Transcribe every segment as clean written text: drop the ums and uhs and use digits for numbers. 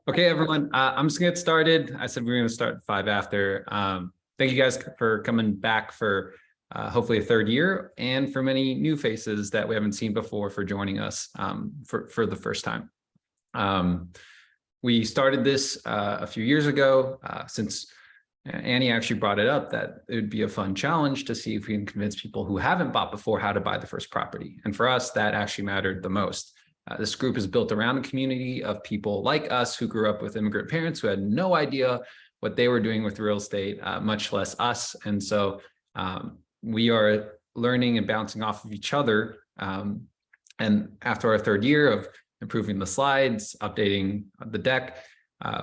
Okay, everyone, I'm just gonna get started. I said we were gonna start at 5 after. Thank you guys for coming back for hopefully a third year, and for many new faces that we haven't seen before for joining us for the first time. We started this a few years ago since Annie actually brought it up that it would be a fun challenge to see if we can convince people who haven't bought before how to buy the first property. And for us, that actually mattered the most. This group is built around a community of people like us who grew up with immigrant parents who had no idea what they were doing with real estate, much less us. And so we are learning and bouncing off of each other. And after our third year of improving the slides, updating the deck,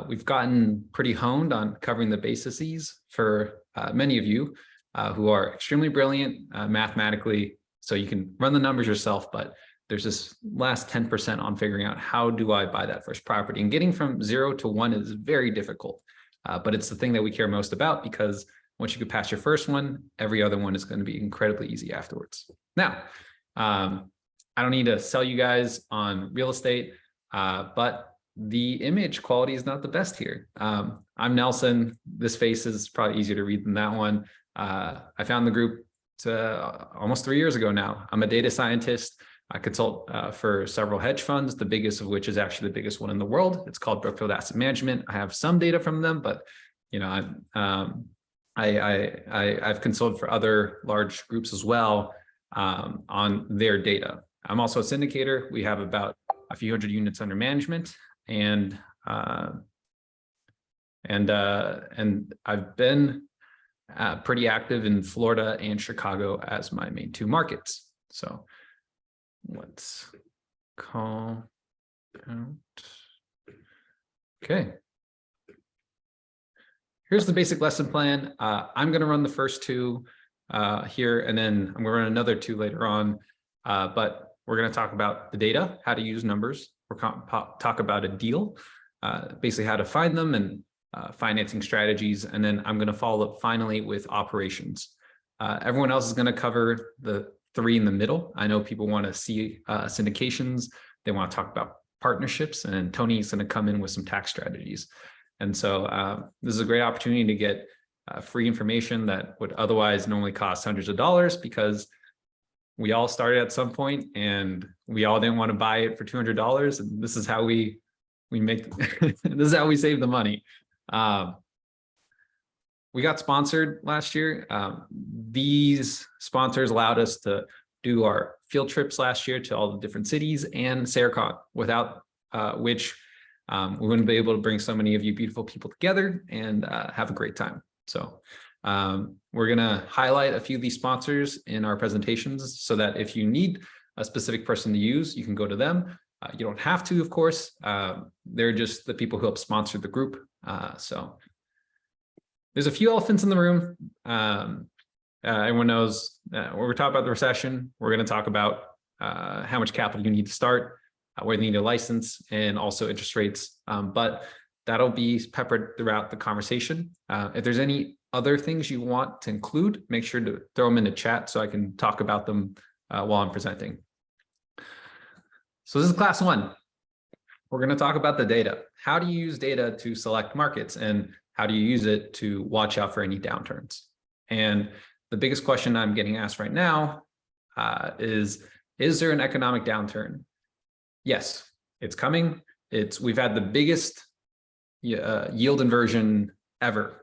we've gotten pretty honed on covering the bases for many of you who are extremely brilliant mathematically. So you can run the numbers yourself, but there's this last 10% on figuring out how do I buy that first property, and getting from 0 to 1 is very difficult, but it's the thing that we care most about, because once you get past your first one, every other one is going to be incredibly easy afterwards. Now, I don't need to sell you guys on real estate, but the image quality is not the best here. I'm Nelson. This face is probably easier to read than that one. I found the group almost 3 years ago now. I'm a data scientist. I consult for several hedge funds, the biggest of which is actually the biggest one in the world. It's called Brookfield Asset Management. I have some data from them, but you know, I've consulted for other large groups as well on their data. I'm also a syndicator. We have about a few hundred units under management, and I've been pretty active in Florida and Chicago as my main two markets. So let's call out. Okay. Here's the basic lesson plan. I'm going to run the first two here, and then I'm going to run another two later on. But we're going to talk about the data, how to use numbers. We're going to talk about a deal, basically how to find them, and financing strategies. And then I'm going to follow up finally with operations. Everyone else is going to cover the three in the middle. I know people want to see syndications. They want to talk about partnerships, and Tony's going to come in with some tax strategies. And so this is a great opportunity to get free information that would otherwise normally cost hundreds of dollars, because we all started at some point and we all didn't want to buy it for $200. And this is how we make, this is how we save the money. We got sponsored last year. These sponsors allowed us to do our field trips last year to all the different cities and SARE, without which we wouldn't be able to bring so many of you beautiful people together and have a great time. So we're going to highlight a few of these sponsors in our presentations so that if you need a specific person to use, you can go to them. You don't have to, of course. They're just the people who help sponsor the group. So there's a few elephants in the room. Everyone knows when we're talking about the recession, we're going to talk about how much capital you need to start, whether you need a license, and also interest rates. But that'll be peppered throughout the conversation. If there's any other things you want to include, make sure to throw them in the chat so I can talk about them while I'm presenting. So this is class one. We're going to talk about the data. How do you use data to select markets, and how do you use it to watch out for any downturns? And the biggest question I'm getting asked right now is there an economic downturn? Yes, it's coming. We've had the biggest yield inversion ever.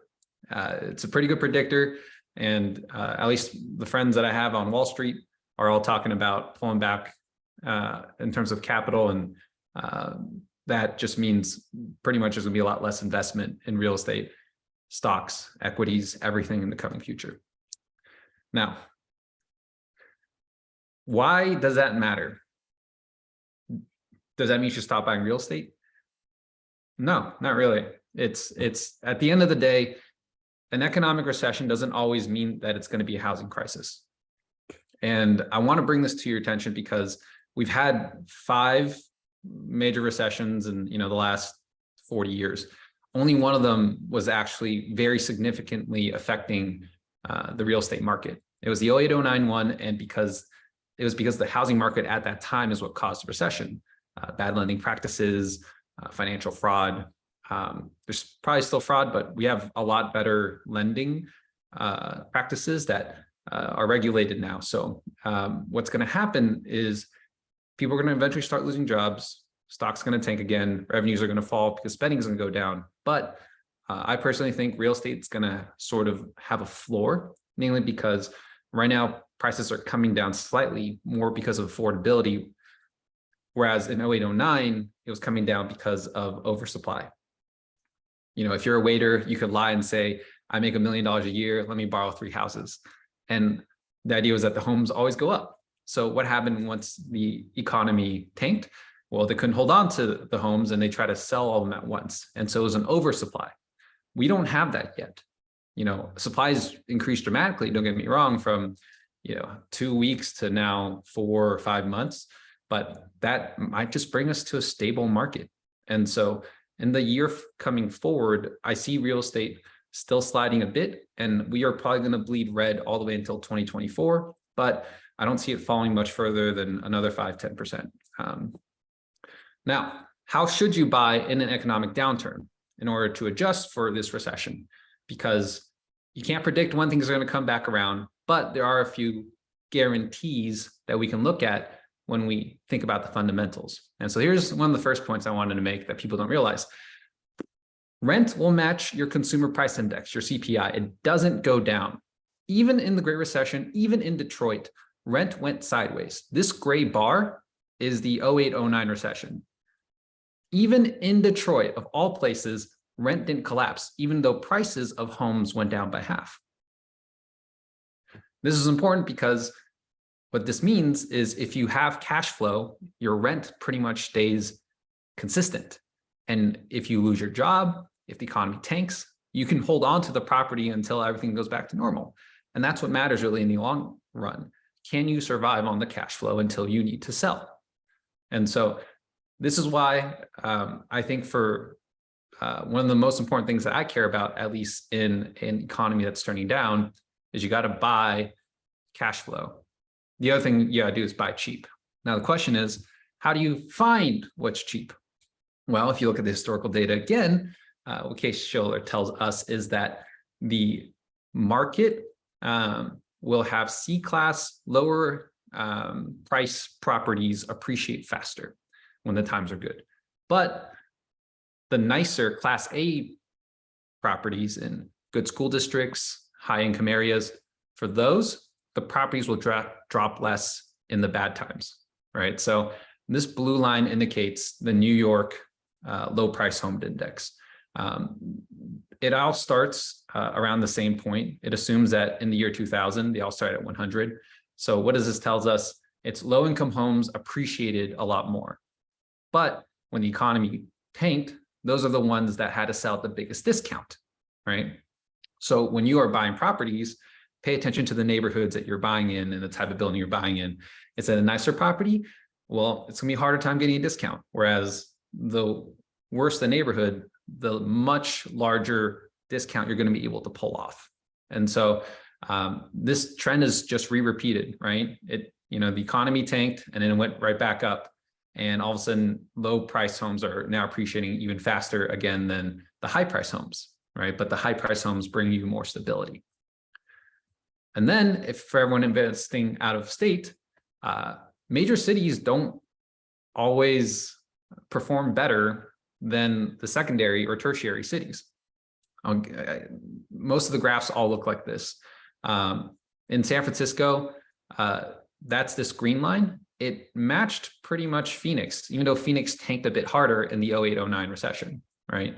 It's a pretty good predictor. And at least the friends that I have on Wall Street are all talking about pulling back in terms of capital. And that just means pretty much there's going to be a lot less investment in real estate, stocks, equities, everything in the coming future. Now, why does that matter? Does that mean you should stop buying real estate? No, not really. It's at the end of the day, an economic recession doesn't always mean that it's going to be a housing crisis. And I want to bring this to your attention because we've had 5 major recessions in the last 40 years. Only one of them was actually very significantly affecting the real estate market. It was the 08-09 one, and because the housing market at that time is what caused the recession. Bad lending practices, financial fraud, There's probably still fraud, but we have a lot better lending practices that are regulated now. So what's going to happen is people are going to eventually start losing jobs. Stock's going to tank again. Revenues are going to fall because spending is going to go down. But I personally think real estate's going to sort of have a floor, mainly because right now prices are coming down slightly more because of affordability. Whereas in 08, 09, it was coming down because of oversupply. You know, if you're a waiter, you could lie and say, I make $1 million a year, let me borrow 3 houses. And the idea was that the homes always go up. So what happened once the economy tanked? Well, they couldn't hold on to the homes and they tried to sell all of them at once. And so it was an oversupply. We don't have that yet. You know, supplies increased dramatically, don't get me wrong, from 2 weeks to now 4 or 5 months, but that might just bring us to a stable market. And so in the year coming forward, I see real estate still sliding a bit, and we are probably going to bleed red all the way until 2024, but I don't see it falling much further than another 5–10%. Now, how should you buy in an economic downturn in order to adjust for this recession? Because you can't predict when things are going to come back around, but there are a few guarantees that we can look at when we think about the fundamentals. And so here's one of the first points I wanted to make that people don't realize. Rent will match your consumer price index, your CPI. It doesn't go down. Even in the Great Recession, even in Detroit, rent went sideways. This gray bar is the 08, 09 recession. Even in Detroit, of all places, rent didn't collapse, even though prices of homes went down by half. This is important because what this means is if you have cash flow, your rent pretty much stays consistent. And if you lose your job, if the economy tanks, you can hold on to the property until everything goes back to normal. And that's what matters really in the long run. Can you survive on the cash flow until you need to sell? And so this is why I think for one of the most important things that I care about, at least in an economy that's turning down, is you got to buy cash flow. The other thing you got to do is buy cheap. Now, the question is, how do you find what's cheap? Well, if you look at the historical data again, what Case-Shiller tells us is that the market will have C-class, lower price properties appreciate faster when the times are good. But the nicer Class A properties in good school districts, high-income areas, for those, the properties will drop less in the bad times, right? So this blue line indicates the New York low price home index. It all starts around the same point. It assumes that in the year 2000, they all start at 100. So what does this tell us? It's low income homes appreciated a lot more. But when the economy tanked, those are the ones that had to sell at the biggest discount, right? So when you are buying properties, pay attention to the neighborhoods that you're buying in and the type of building you're buying in. It's a nicer property. Well, it's gonna be a harder time getting a discount. Whereas the worse the neighborhood, the much larger discount you're going to be able to pull off. And so this trend is just repeated, right? The economy tanked and then it went right back up. And all of a sudden, low price homes are now appreciating even faster again than the high price homes, right? But the high price homes bring you more stability. And then if for everyone investing out of state, major cities don't always perform better than the secondary or tertiary cities. Most of the graphs all look like this. In San Francisco, that's this green line. It matched pretty much Phoenix, even though Phoenix tanked a bit harder in the 08, 09 recession, right?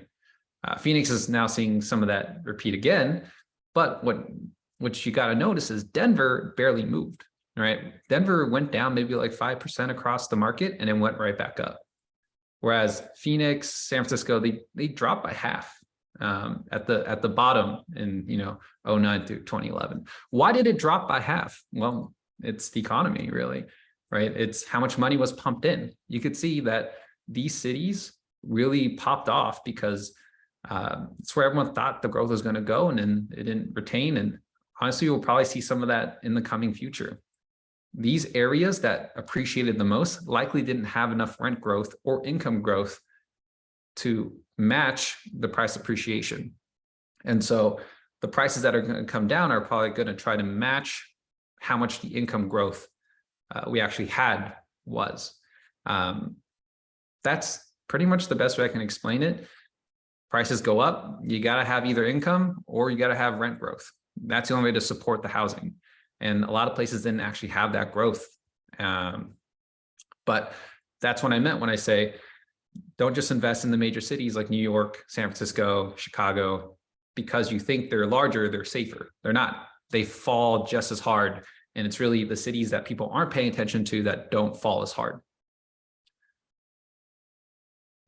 Phoenix is now seeing some of that repeat again, but what you got to notice is Denver barely moved, right? Denver went down maybe like 5% across the market and then went right back up. Whereas Phoenix, San Francisco, they dropped by half at the bottom in 09 through 2011. Why did it drop by half? Well, it's the economy, really, right? It's how much money was pumped in. You could see that these cities really popped off because it's where everyone thought the growth was going to go, and then it didn't retain. And honestly, we'll probably see some of that in the coming future. These areas that appreciated the most likely didn't have enough rent growth or income growth to match the price appreciation. And so the prices that are going to come down are probably going to try to match how much the income growth we actually had was. That's pretty much the best way I can explain it. Prices go up, you got to have either income or you got to have rent growth. That's the only way to support the housing. And a lot of places didn't actually have that growth. But that's what I meant when I say, don't just invest in the major cities like New York, San Francisco, Chicago, because you think they're larger, they're safer. They're not. They fall just as hard. And it's really the cities that people aren't paying attention to that don't fall as hard.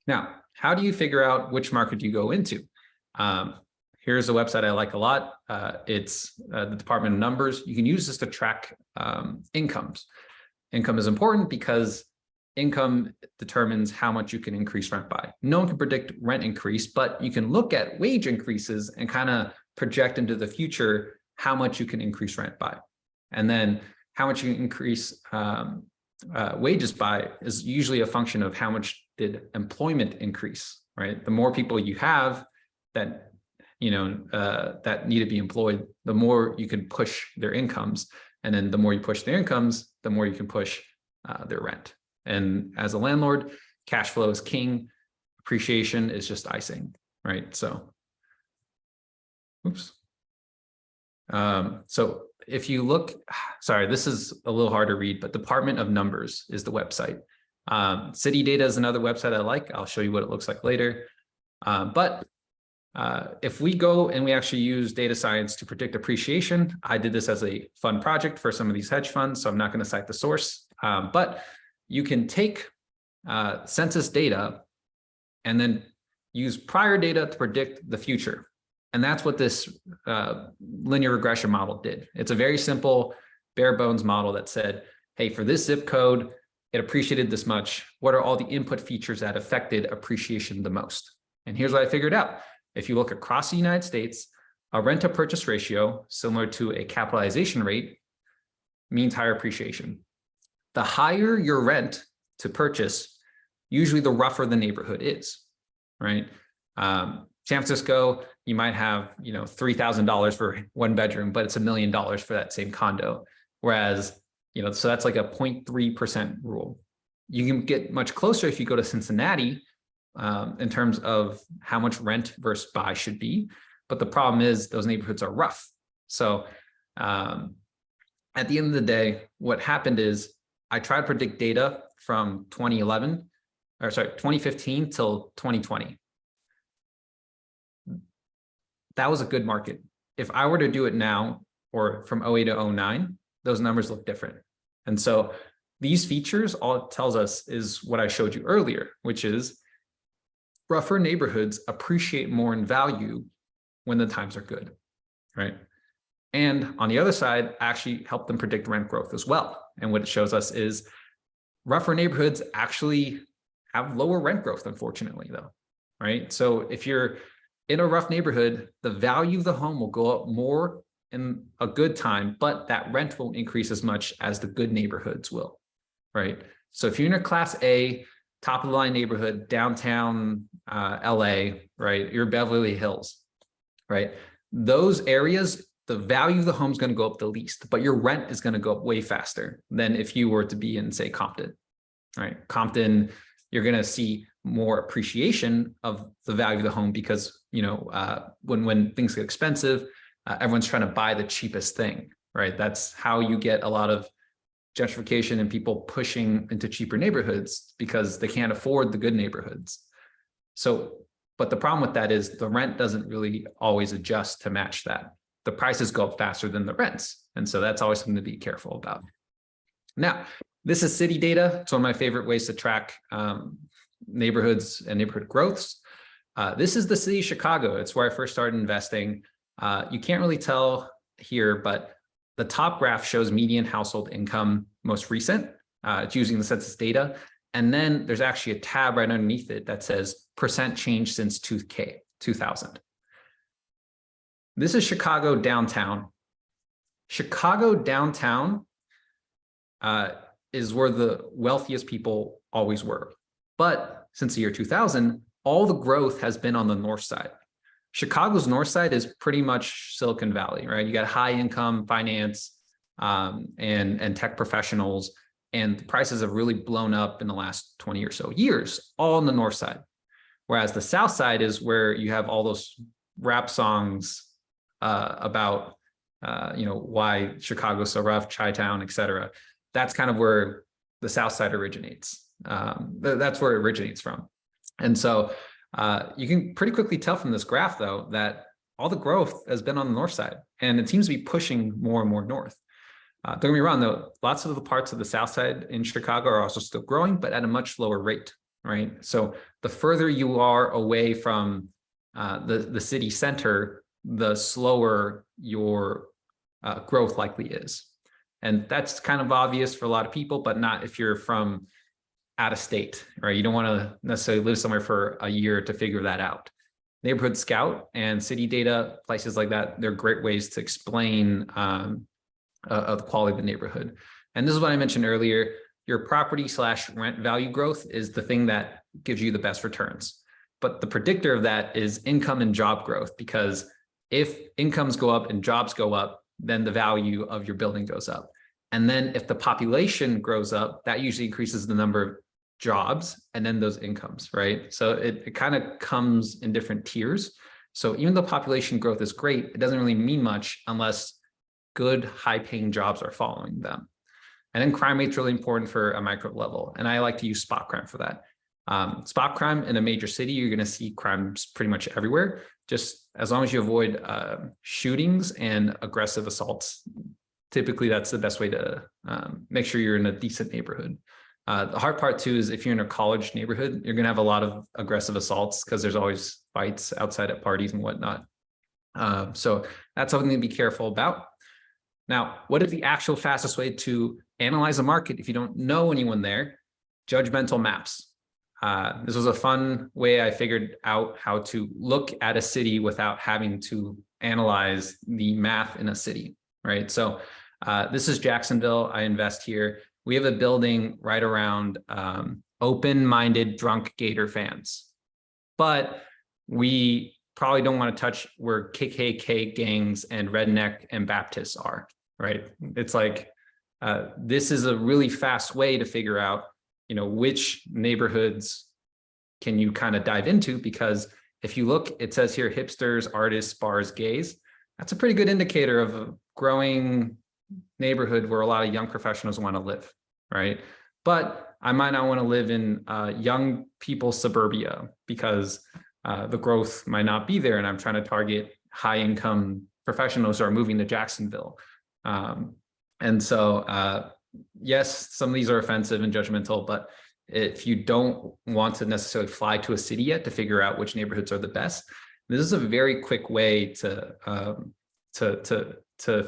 Now, how do you figure out which market you go into? Here's a website I like a lot. It's the Department of Numbers. You can use this to track incomes. Income is important because income determines how much you can increase rent by. No one can predict rent increase, but you can look at wage increases and kind of project into the future how much you can increase rent by. And then how much you increase wages by is usually a function of how much did employment increase, right? The more people you have that, that need to be employed, the more you can push their incomes. And then the more you push their incomes, the more you can push their rent. And as a landlord, cash flow is king. Appreciation is just icing, right? So, oops. So if you look, sorry, this is a little hard to read, but Department of Numbers is the website. City Data is another website I like. I'll show you what it looks like later. But if we go and we actually use data science to predict appreciation, I did this as a fun project for some of these hedge funds, so I'm not going to cite the source. But you can take census data and then use prior data to predict the future. And that's what this linear regression model did. It's a very simple, bare bones model that said, hey, for this zip code, it appreciated this much. What are all the input features that affected appreciation the most? And here's what I figured out. If you look across the United States, a rent to purchase ratio, similar to a capitalization rate, means higher appreciation. The higher your rent to purchase, usually the rougher the neighborhood is, right? San Francisco, you might have, $3,000 for one bedroom, but it's $1 million for that same condo. Whereas, so that's like a 0.3% rule. You can get much closer if you go to Cincinnati in terms of how much rent versus buy should be. But the problem is those neighborhoods are rough. So at the end of the day, what happened is I tried to predict data from 2015 till 2020. That was a good market. If I were to do it now, or from 08 to 09, those numbers look different. And so these features, all it tells us is what I showed you earlier, which is rougher neighborhoods appreciate more in value when the times are good, right? And on the other side, actually help them predict rent growth as well. And what it shows us is rougher neighborhoods actually have lower rent growth, unfortunately, though, right? So if you're in a rough neighborhood, the value of the home will go up more in a good time, but that rent won't increase as much as the good neighborhoods will, right? So if you're in a class A, top of the line neighborhood, downtown LA, right? You're Beverly Hills, right? Those areas, the value of the home is going to go up the least, but your rent is going to go up way faster than if you were to be in, say, Compton, right? Compton, you're going to see more appreciation of the value of the home because, when things get expensive, everyone's trying to buy the cheapest thing, right? That's how you get a lot of gentrification and people pushing into cheaper neighborhoods because they can't afford the good neighborhoods. So, but the problem with that is the rent doesn't really always adjust to match that. The prices go up faster than the rents. And so that's always something to be careful about. Now, this is city data. It's one of my favorite ways to track neighborhoods and neighborhood growths. This is the city of Chicago. It's where I first started investing. You can't really tell here, but the top graph shows median household income most recent. It's using the census data. And then there's actually a tab right underneath it that says percent change since 2000. This is Chicago downtown. Chicago downtown is where the wealthiest people always were. But since the year 2000, all the growth has been on the north side. Chicago's north side is pretty much Silicon Valley, right? You got high income finance and tech professionals, and the prices have really blown up in the last 20 or so years, all on the north side. Whereas the south side is where you have all those rap songs about why Chicago's so rough, Chi-Town, et cetera. That's kind of where the south side originates. That's where it originates from. And so you can pretty quickly tell from this graph, though, that all the growth has been on the north side, and it seems to be pushing more and more north. Don't get me wrong, though, lots of the parts of the south side in Chicago are also still growing, but at a much lower rate, right? So the further you are away from the city center, the slower your growth likely is. And that's kind of obvious for a lot of people, but not if you're from out of state, right? You don't want to necessarily live somewhere for a year to figure that out. Neighborhood Scout and city data, places like that, they're great ways to explain the quality of the neighborhood. And this is what I mentioned earlier, your property/rent value growth is the thing that gives you the best returns. But the predictor of that is income and job growth, because if incomes go up and jobs go up, then the value of your building goes up. And then if the population grows up, that usually increases the number of jobs and then those incomes, right? So it kind of comes in different tiers. So even though population growth is great, it doesn't really mean much unless good, high-paying jobs are following them. And then crime rate's really important for a micro level. And I like to use spot crime for that. Spot crime in a major city, you're going to see crimes pretty much everywhere, just as long as you avoid shootings and aggressive assaults. Typically, that's the best way to make sure you're in a decent neighborhood. The hard part, too, is if you're in a college neighborhood, you're going to have a lot of aggressive assaults because there's always fights outside at parties and whatnot. So that's something to be careful about. Now, what is the actual fastest way to analyze a market if you don't know anyone there? Judgmental maps. This was a fun way I figured out how to look at a city without having to analyze the math in a city, right? So this is Jacksonville. I invest here. We have a building right around open-minded drunk Gator fans, but we probably don't want to touch where KKK gangs and redneck and Baptists are, right? It's like, this is a really fast way to figure out, which neighborhoods can you kind of dive into, because if you look, it says here, hipsters, artists, bars, gays. That's a pretty good indicator of a growing neighborhood where a lot of young professionals want to live, right? But I might not want to live in young people suburbia because the growth might not be there, and I'm trying to target high income professionals who are moving to Jacksonville. And so, yes, some of these are offensive and judgmental, but if you don't want to necessarily fly to a city yet to figure out which neighborhoods are the best, this is a very quick way to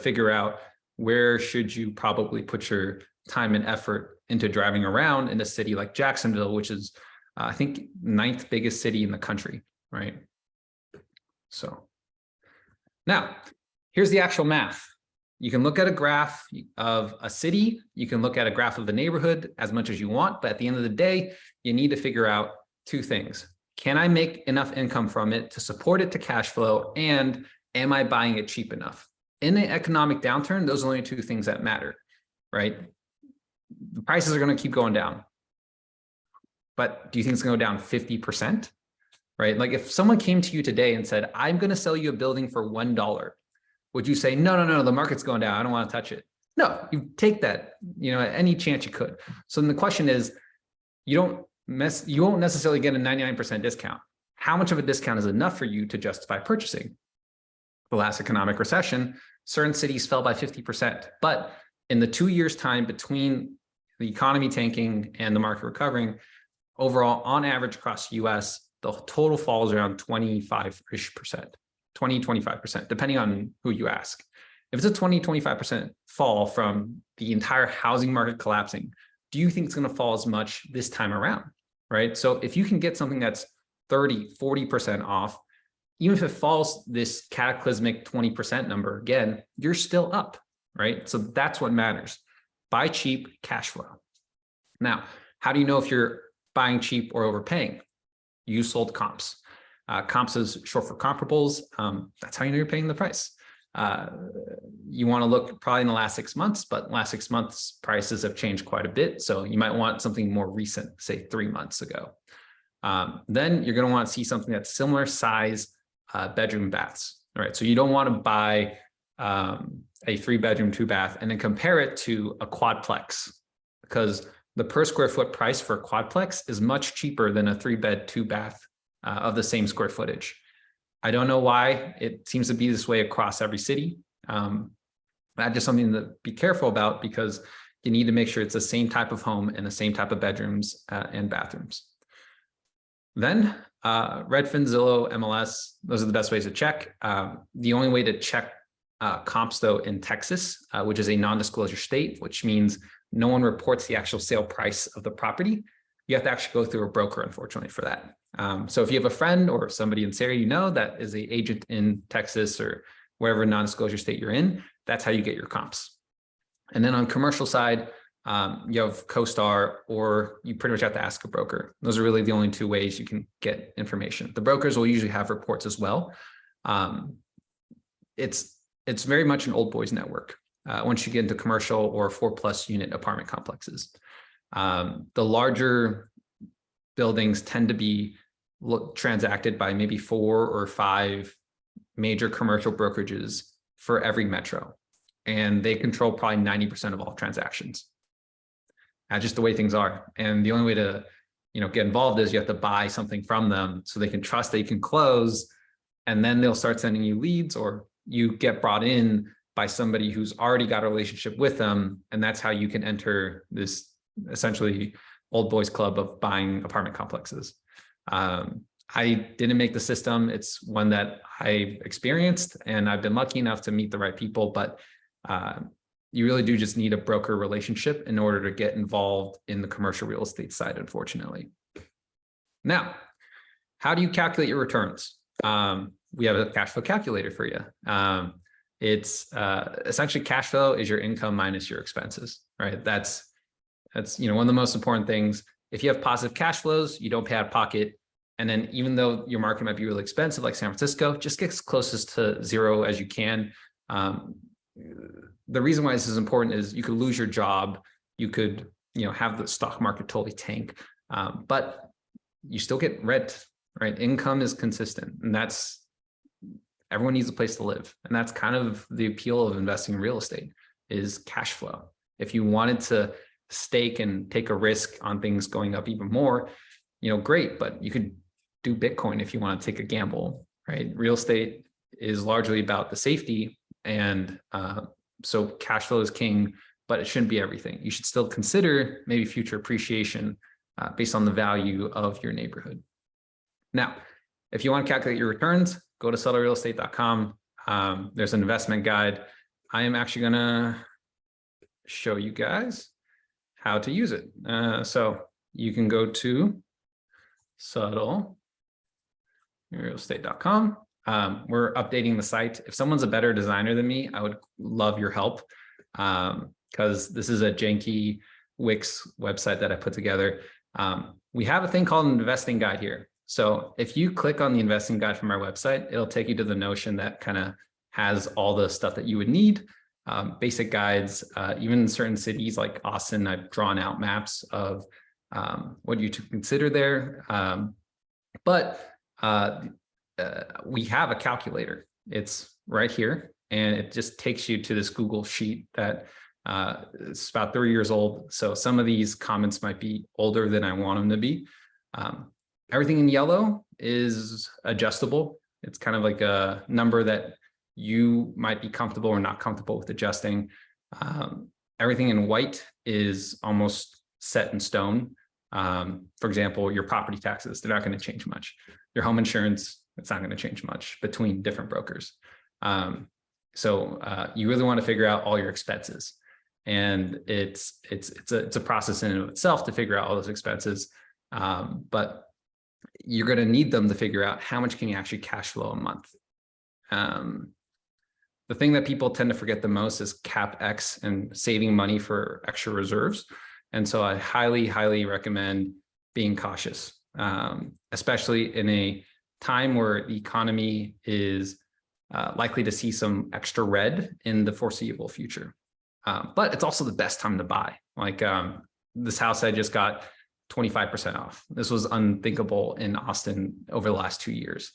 figure out where should you probably put your time and effort into driving around in a city like Jacksonville, which is, I think, 9th biggest city in the country, right? So now here's the actual math. You can look at a graph of a city, you can look at a graph of the neighborhood as much as you want, but at the end of the day, you need to figure out two things. Can I make enough income from it to support it to cash flow? And am I buying it cheap enough? In an economic downturn, those are only two things that matter, right? The prices are going to keep going down. But do you think it's going to go down 50%? Right? Like if someone came to you today and said, I'm going to sell you a building for $1, would you say, no, the market's going down, I don't want to touch it? No, you take that, at any chance you could. So then the question is, you won't necessarily get a 99% discount. How much of a discount is enough for you to justify purchasing? The last economic recession, certain cities fell by 50%, but in the 2 years' time between the economy tanking and the market recovering, overall, on average across the US, the total falls around 25%, 25%, depending on who you ask. If it's a 25% fall from the entire housing market collapsing, do you think it's going to fall as much this time around, right? So if you can get something that's 30, 40% off, even if it falls this cataclysmic 20% number, again, you're still up, right? So that's what matters. Buy cheap, cash flow. Now, how do you know if you're buying cheap or overpaying? you sold comps. Comps is short for comparables. That's how you know you're paying the price. You want to look probably in the last 6 months, but last 6 months prices have changed quite a bit. So you might want something more recent, say 3 months ago. Then you're going to want to see something that's similar size bedroom and baths. All right. So you don't want to buy a 3-bedroom, 2-bath and then compare it to a quadplex, because the per square foot price for a quadplex is much cheaper than a 3-bed, 2-bath of the same square footage. I don't know why it seems to be this way across every city. That's just something to be careful about, because you need to make sure it's the same type of home and the same type of bedrooms and bathrooms. Then Redfin, Zillow, MLS, those are the best ways to check. The only way to check comps though in Texas, which is a non-disclosure state, which means no one reports the actual sale price of the property. You have to actually go through a broker, unfortunately, for that. So if you have a friend or somebody in SARE, you know, that is an agent in Texas or wherever non-disclosure state you're in, that's how you get your comps. And then on commercial side, you have CoStar, or you pretty much have to ask a broker. Those are really the only 2 ways you can get information. The brokers will usually have reports as well. It's very much an old boys network once you get into commercial or 4+ unit apartment complexes. The larger buildings tend to be transacted by maybe 4 or 5 major commercial brokerages for every metro, and they control probably 90% of all transactions. That's just the way things are. And the only way to, get involved is you have to buy something from them so they can trust that you can close, and then they'll start sending you leads, or you get brought in by somebody who's already got a relationship with them. And that's how you can enter this essentially old boys club of buying apartment complexes. I didn't make the system. It's one that I experienced, and I've been lucky enough to meet the right people, but you really do just need a broker relationship in order to get involved in the commercial real estate side, unfortunately. Now, how do you calculate your returns? We have a cash flow calculator for you. It's essentially cash flow is your income minus your expenses, right? That's one of the most important things. If you have positive cash flows, you don't pay out of pocket. And then even though your market might be really expensive, like San Francisco, just get as closest to zero as you can. The reason why this is important is you could lose your job. You could, have the stock market totally tank, but you still get rent, right? Income is consistent, and everyone needs a place to live. And that's kind of the appeal of investing in real estate, is cash flow. If you wanted to stake and take a risk on things going up even more, great, but you could do Bitcoin if you want to take a gamble, right? Real estate is largely about the safety, and so cash flow is king, but it shouldn't be everything. You should still consider maybe future appreciation based on the value of your neighborhood. Now, if you want to calculate your returns, go to subtlerealestate.com. There's an investment guide. I am actually going to show you guys how to use it. So you can go to subtlerealestate.com. We're updating the site. If someone's a better designer than me, I would love your help, because this is a janky Wix website that I put together. We have a thing called an investing guide here. So if you click on the investing guide from our website, it'll take you to the Notion that kind of has all the stuff that you would need. Basic guides, even in certain cities like Austin, I've drawn out maps of what you to consider there. But we have a calculator. It's right here, and it just takes you to this Google sheet that is about 3 years old. So some of these comments might be older than I want them to be. Everything in yellow is adjustable. It's kind of like a number that you might be comfortable or not comfortable with adjusting. Everything in white is almost set in stone. For example, your property taxes, they're not going to change much. Your home insurance, it's not going to change much between different brokers. So you really want to figure out all your expenses. And it's a process in and of itself to figure out all those expenses. But you're going to need them to figure out how much can you actually cash flow a month. The thing that people tend to forget the most is CapEx and saving money for extra reserves. And so I highly, highly recommend being cautious. especially in a time where the economy is likely to see some extra red in the foreseeable future. But it's also the best time to buy. Like this house I just got 25% off. This was unthinkable in Austin over the last 2 years.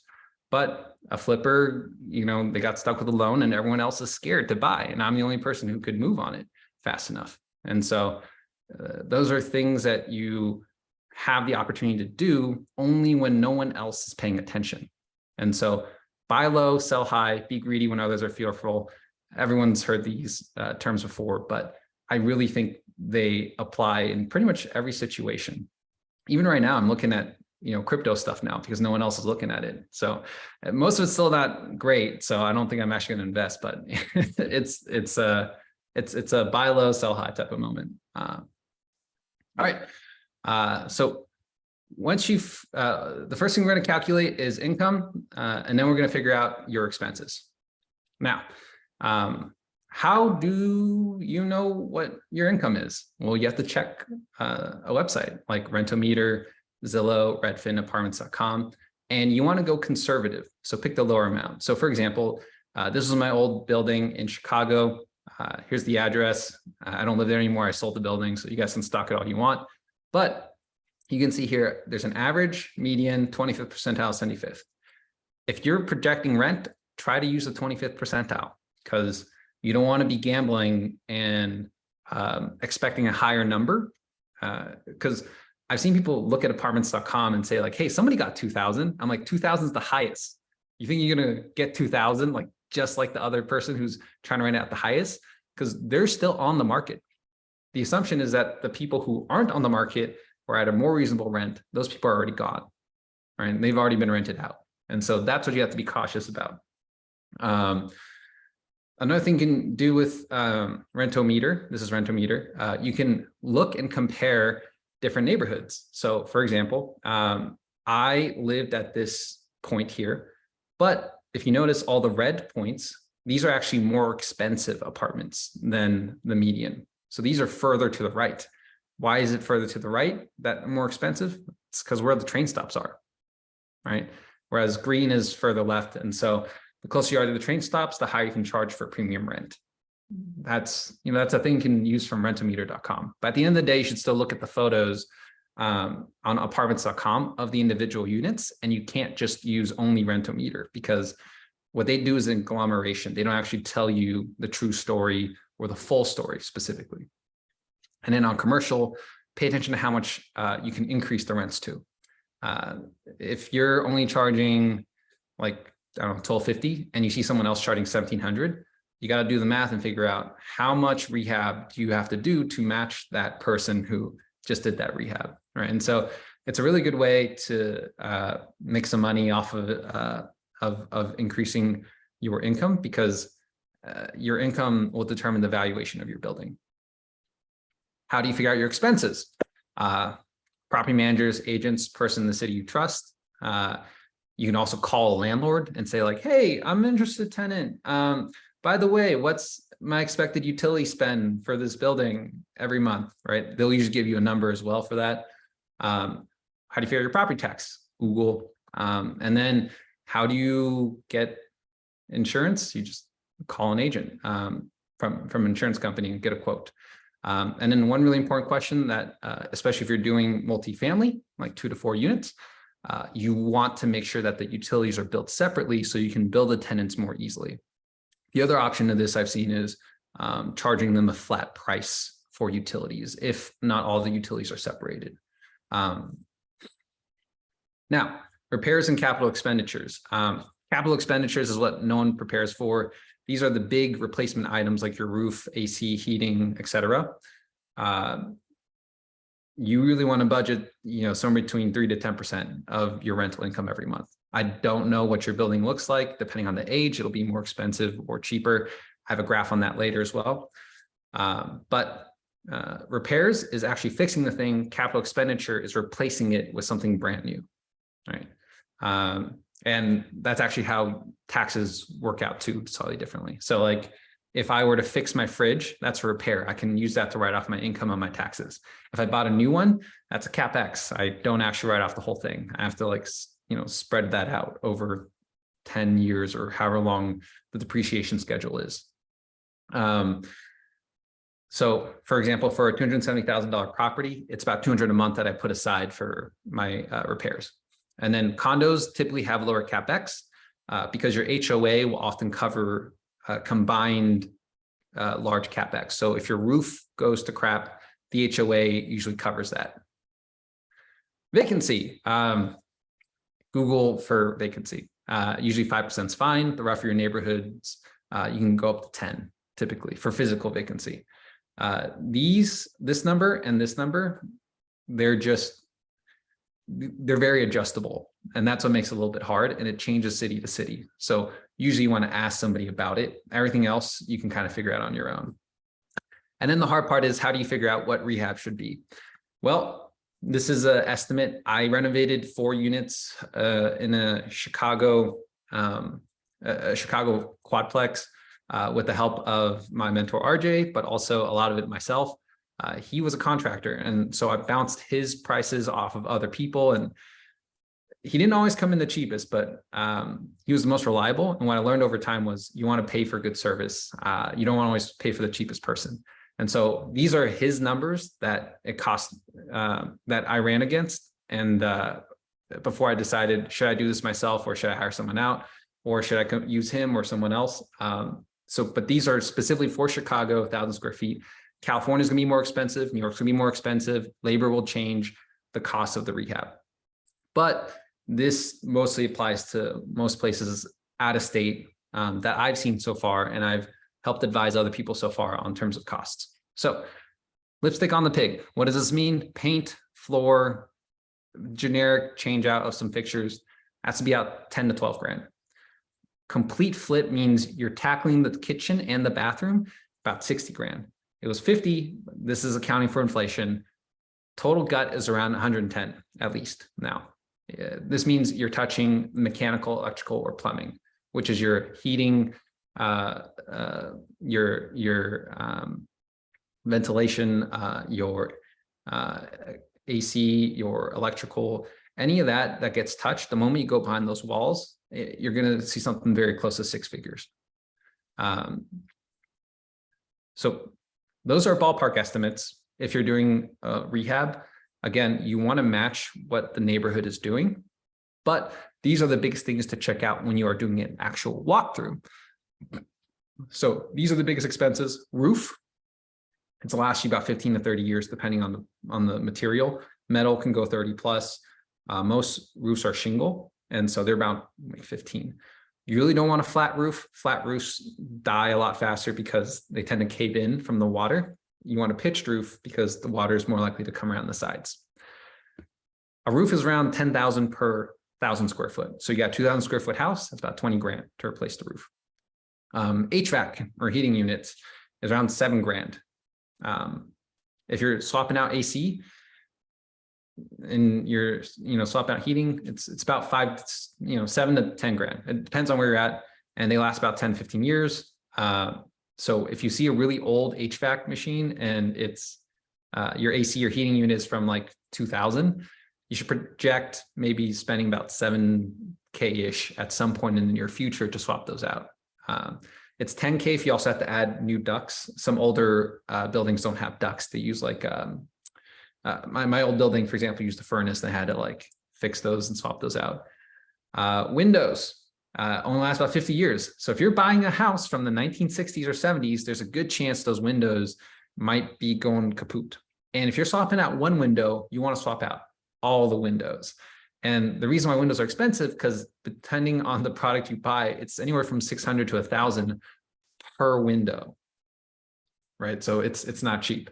But a flipper, you know, they got stuck with a loan and everyone else is scared to buy. And I'm the only person who could move on it fast enough. And so those are things that you have the opportunity to do only when no one else is paying attention. And so buy low, sell high, be greedy when others are fearful. Everyone's heard these terms before, but I really think they apply in pretty much every situation. Even right now, I'm looking at, you know, crypto stuff now because no one else is looking at it. So most of it's still not great. So I don't think I'm actually going to invest, but it's a buy low, sell high type of moment. All right. So once you've, the first thing we're going to calculate is income, and then we're going to figure out your expenses. Now, how do you know what your income is? Well, you have to check a website like Rentometer, Zillow, Redfin, Apartments.com, and you want to go conservative. So pick the lower amount. So for example, this is my old building in Chicago. Here's the address. I don't live there anymore. I sold the building, so you guys can stock it all you want. But you can see here, there's an average, median, 25th percentile, 75th. If you're projecting rent, try to use the 25th percentile because you don't want to be gambling and expecting a higher number. Because I've seen people look at apartments.com and say like, hey, somebody got 2,000. I'm like, 2,000 is the highest. You think you're going to get 2,000, like just like the other person who's trying to rent out the highest? Because they're still on the market. The assumption is that the people who aren't on the market or at a more reasonable rent, those people are already gone, right? And they've already been rented out. And so that's what you have to be cautious about. Another thing you can do with Rentometer, this is Rentometer, you can look and compare different neighborhoods. So for example, I lived at this point here, but if you notice all the red points, these are actually more expensive apartments than the median. So these are further to the right. Why is it further to the right that more expensive? It's because where the train stops are, right? Whereas green is further left. And so the closer you are to the train stops, the higher you can charge for premium rent. That's, you know, that's a thing you can use from rentometer.com. But at the end of the day, you should still look at the photos on apartments.com of the individual units. And you can't just use only Rentometer because what they do is an agglomeration. They don't actually tell you the true story or the full story specifically. And then on commercial, pay attention to how much you can increase the rents to. If you're only charging like, I don't know, $1,250 and you see someone else charging $1,700, you got to do the math and figure out how much rehab do you have to do to match that person who just did that rehab, right? And so it's a really good way to make some money off of increasing your income because your income will determine the valuation of your building. How do you figure out your expenses? Property managers, agents, person in the city you trust. You can also call a landlord and say like, hey, I'm an interested tenant. By the way, what's my expected utility spend for this building every month, right? They'll usually give you a number as well for that. How do you figure out your property tax? Google. And then how do you get insurance? You just call an agent from an insurance company and get a quote. And then one really important question that, especially if you're doing multifamily, like 2 to 4 units, you want to make sure that the utilities are built separately so you can bill the tenants more easily. The other option of this I've seen is charging them a flat price for utilities if not all the utilities are separated. Now, repairs and capital expenditures. Capital expenditures is what no one prepares for. These are the big replacement items like your roof, AC, heating, etc. You really want to budget, somewhere between 3 to 10% of your rental income every month. I don't know what your building looks like. Depending on the age, it'll be more expensive or cheaper. I have a graph on that later as well. But repairs is actually fixing the thing. Capital expenditure is replacing it with something brand new, right? And that's actually how taxes work out too, slightly differently. So like If I were to fix my fridge, that's a repair. I can use that to write off my income on my taxes. If I bought a new one, that's a CapEx. I don't actually write off the whole thing. I have to like, spread that out over 10 years or however long the depreciation schedule is. So for example, for a $270,000 property, it's about $200 a month that I put aside for my repairs. And then condos typically have lower CapEx because your HOA will often cover combined large CapEx. So if your roof goes to crap, the HOA usually covers that. Vacancy, Google for vacancy. Usually 5% is fine. The rougher your neighborhoods, you can go up to 10 typically for physical vacancy. This number and this number, they're very adjustable, and that's what makes it a little bit hard, and it changes city to city. So usually you want to ask somebody about it. Everything else you can kind of figure out on your own. And then the hard part is, how do you figure out what rehab should be? Well, this is an estimate. I renovated 4 units in a Chicago quadplex with the help of my mentor RJ, but also a lot of it myself. He was a contractor, and so I bounced his prices off of other people, and he didn't always come in the cheapest, but he was the most reliable. And what I learned over time was, you want to pay for good service. You don't want to always pay for the cheapest person. And so these are his numbers that it cost that I ran against. And before I decided, should I do this myself, or should I hire someone out, or should I use him or someone else? But these are specifically for Chicago, 1,000 square feet. California is going to be more expensive. New York's going to be more expensive. Labor will change the cost of the rehab. But this mostly applies to most places out of state that I've seen so far, and I've helped advise other people so far on terms of costs. So lipstick on the pig. What does this mean? Paint, floor, generic change out of some fixtures. Has to be out 10 to 12 grand. Complete flip means you're tackling the kitchen and the bathroom, about 60 grand. It was 50. This is accounting for inflation. Total gut is around 110 at least now. This means you're touching mechanical, electrical, or plumbing, which is your heating, your ventilation, your AC, your electrical, any of that gets touched. The moment you go behind those walls, you're going to see something very close to 6 figures. So those are ballpark estimates. If you're doing rehab, again, you want to match what the neighborhood is doing, but these are the biggest things to check out when you are doing an actual walkthrough. So these are the biggest expenses. Roof, it's last you about 15 to 30 years, depending on the material. Metal can go 30 plus. Most roofs are shingle, and so they're about like 15. You really don't want a flat roof. Flat roofs die a lot faster because they tend to cave in from the water. You want a pitched roof because the water is more likely to come around the sides. A roof is around 10,000 per 1,000 square foot. So you got 2,000 square foot house, that's about 20 grand to replace the roof. HVAC or heating units is around 7 grand. If you're swapping out AC and you're swapping out heating, it's about 7 to 10 grand. It depends on where you're at, and they last about 10, 15 years. So if you see a really old HVAC machine and it's your AC or heating unit is from like 2000, you should project maybe spending about 7K-ish at some point in the near future to swap those out. It's 10K if you also have to add new ducts. Some older buildings don't have ducts. They use like my old building, for example, used a furnace. They had to like fix those and swap those out. Windows only last about 50 years. So if you're buying a house from the 1960s or 70s, there's a good chance those windows might be going kaput. And if you're swapping out one window, you want to swap out all the windows. And the reason why windows are expensive, because depending on the product you buy, it's anywhere from 600 to 1,000 per window, right? So it's not cheap.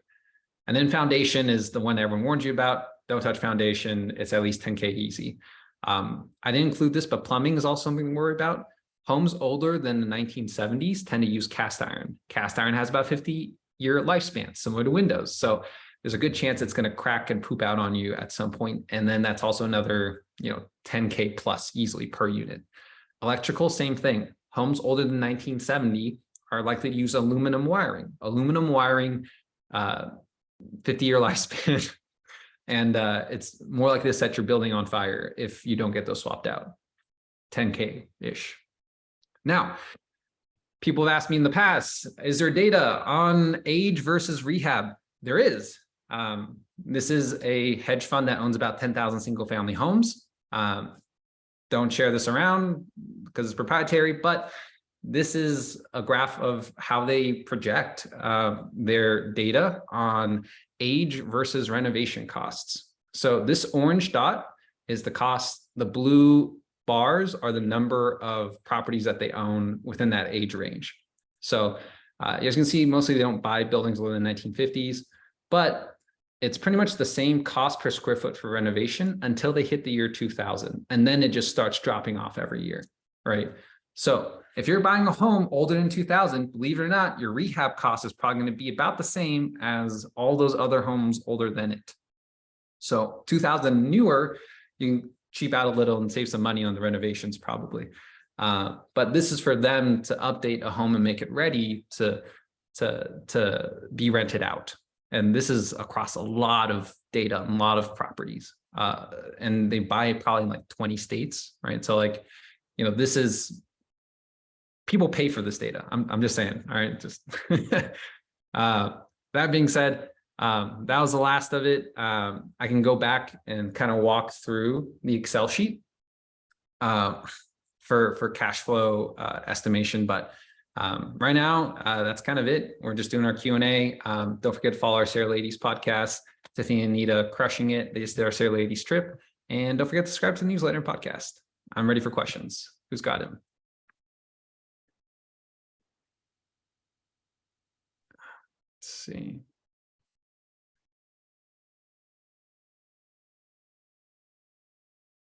And then foundation is the one everyone warns you about. Don't touch foundation. It's at least 10K easy. I didn't include this, but plumbing is also something to worry about. Homes older than the 1970s tend to use cast iron. Cast iron has about 50-year lifespan, similar to windows. So there's a good chance it's going to crack and poop out on you at some point. And then that's also another, 10K plus easily per unit. Electrical, same thing. Homes older than 1970 are likely to use aluminum wiring. Aluminum wiring, 50-year lifespan, and it's more likely to set your building on fire if you don't get those swapped out. 10K-ish. Now, people have asked me in the past, is there data on age versus rehab? There is. This is a hedge fund that owns about 10,000 single-family homes. Don't share this around because it's proprietary, but this is a graph of how they project their data on age versus renovation costs. So this orange dot is the cost. The blue bars are the number of properties that they own within that age range. So as you can see, mostly they don't buy buildings older than the 1950s, but it's pretty much the same cost per square foot for renovation until they hit the year 2000. And then it just starts dropping off every year, right? So if you're buying a home older than 2000, believe it or not, your rehab cost is probably going to be about the same as all those other homes older than it. So 2000 newer, you can cheap out a little and save some money on the renovations probably. But this is for them to update a home and make it ready to be rented out. And this is across a lot of data, a lot of properties. And they buy probably in like 20 states, right? So like, you know, this is, people pay for this data. I'm just saying, all right, just that being said, that was the last of it. I can go back and kind of walk through the Excel sheet for cash flow estimation, but right now, that's kind of it. We're just doing our Q&A. Don't forget to follow our SARE Ladies podcast. Tiffany and Anita crushing it. They just did our SARE Ladies trip. And don't forget to subscribe to the newsletter and podcast. I'm ready for questions. Who's got him? Let's see.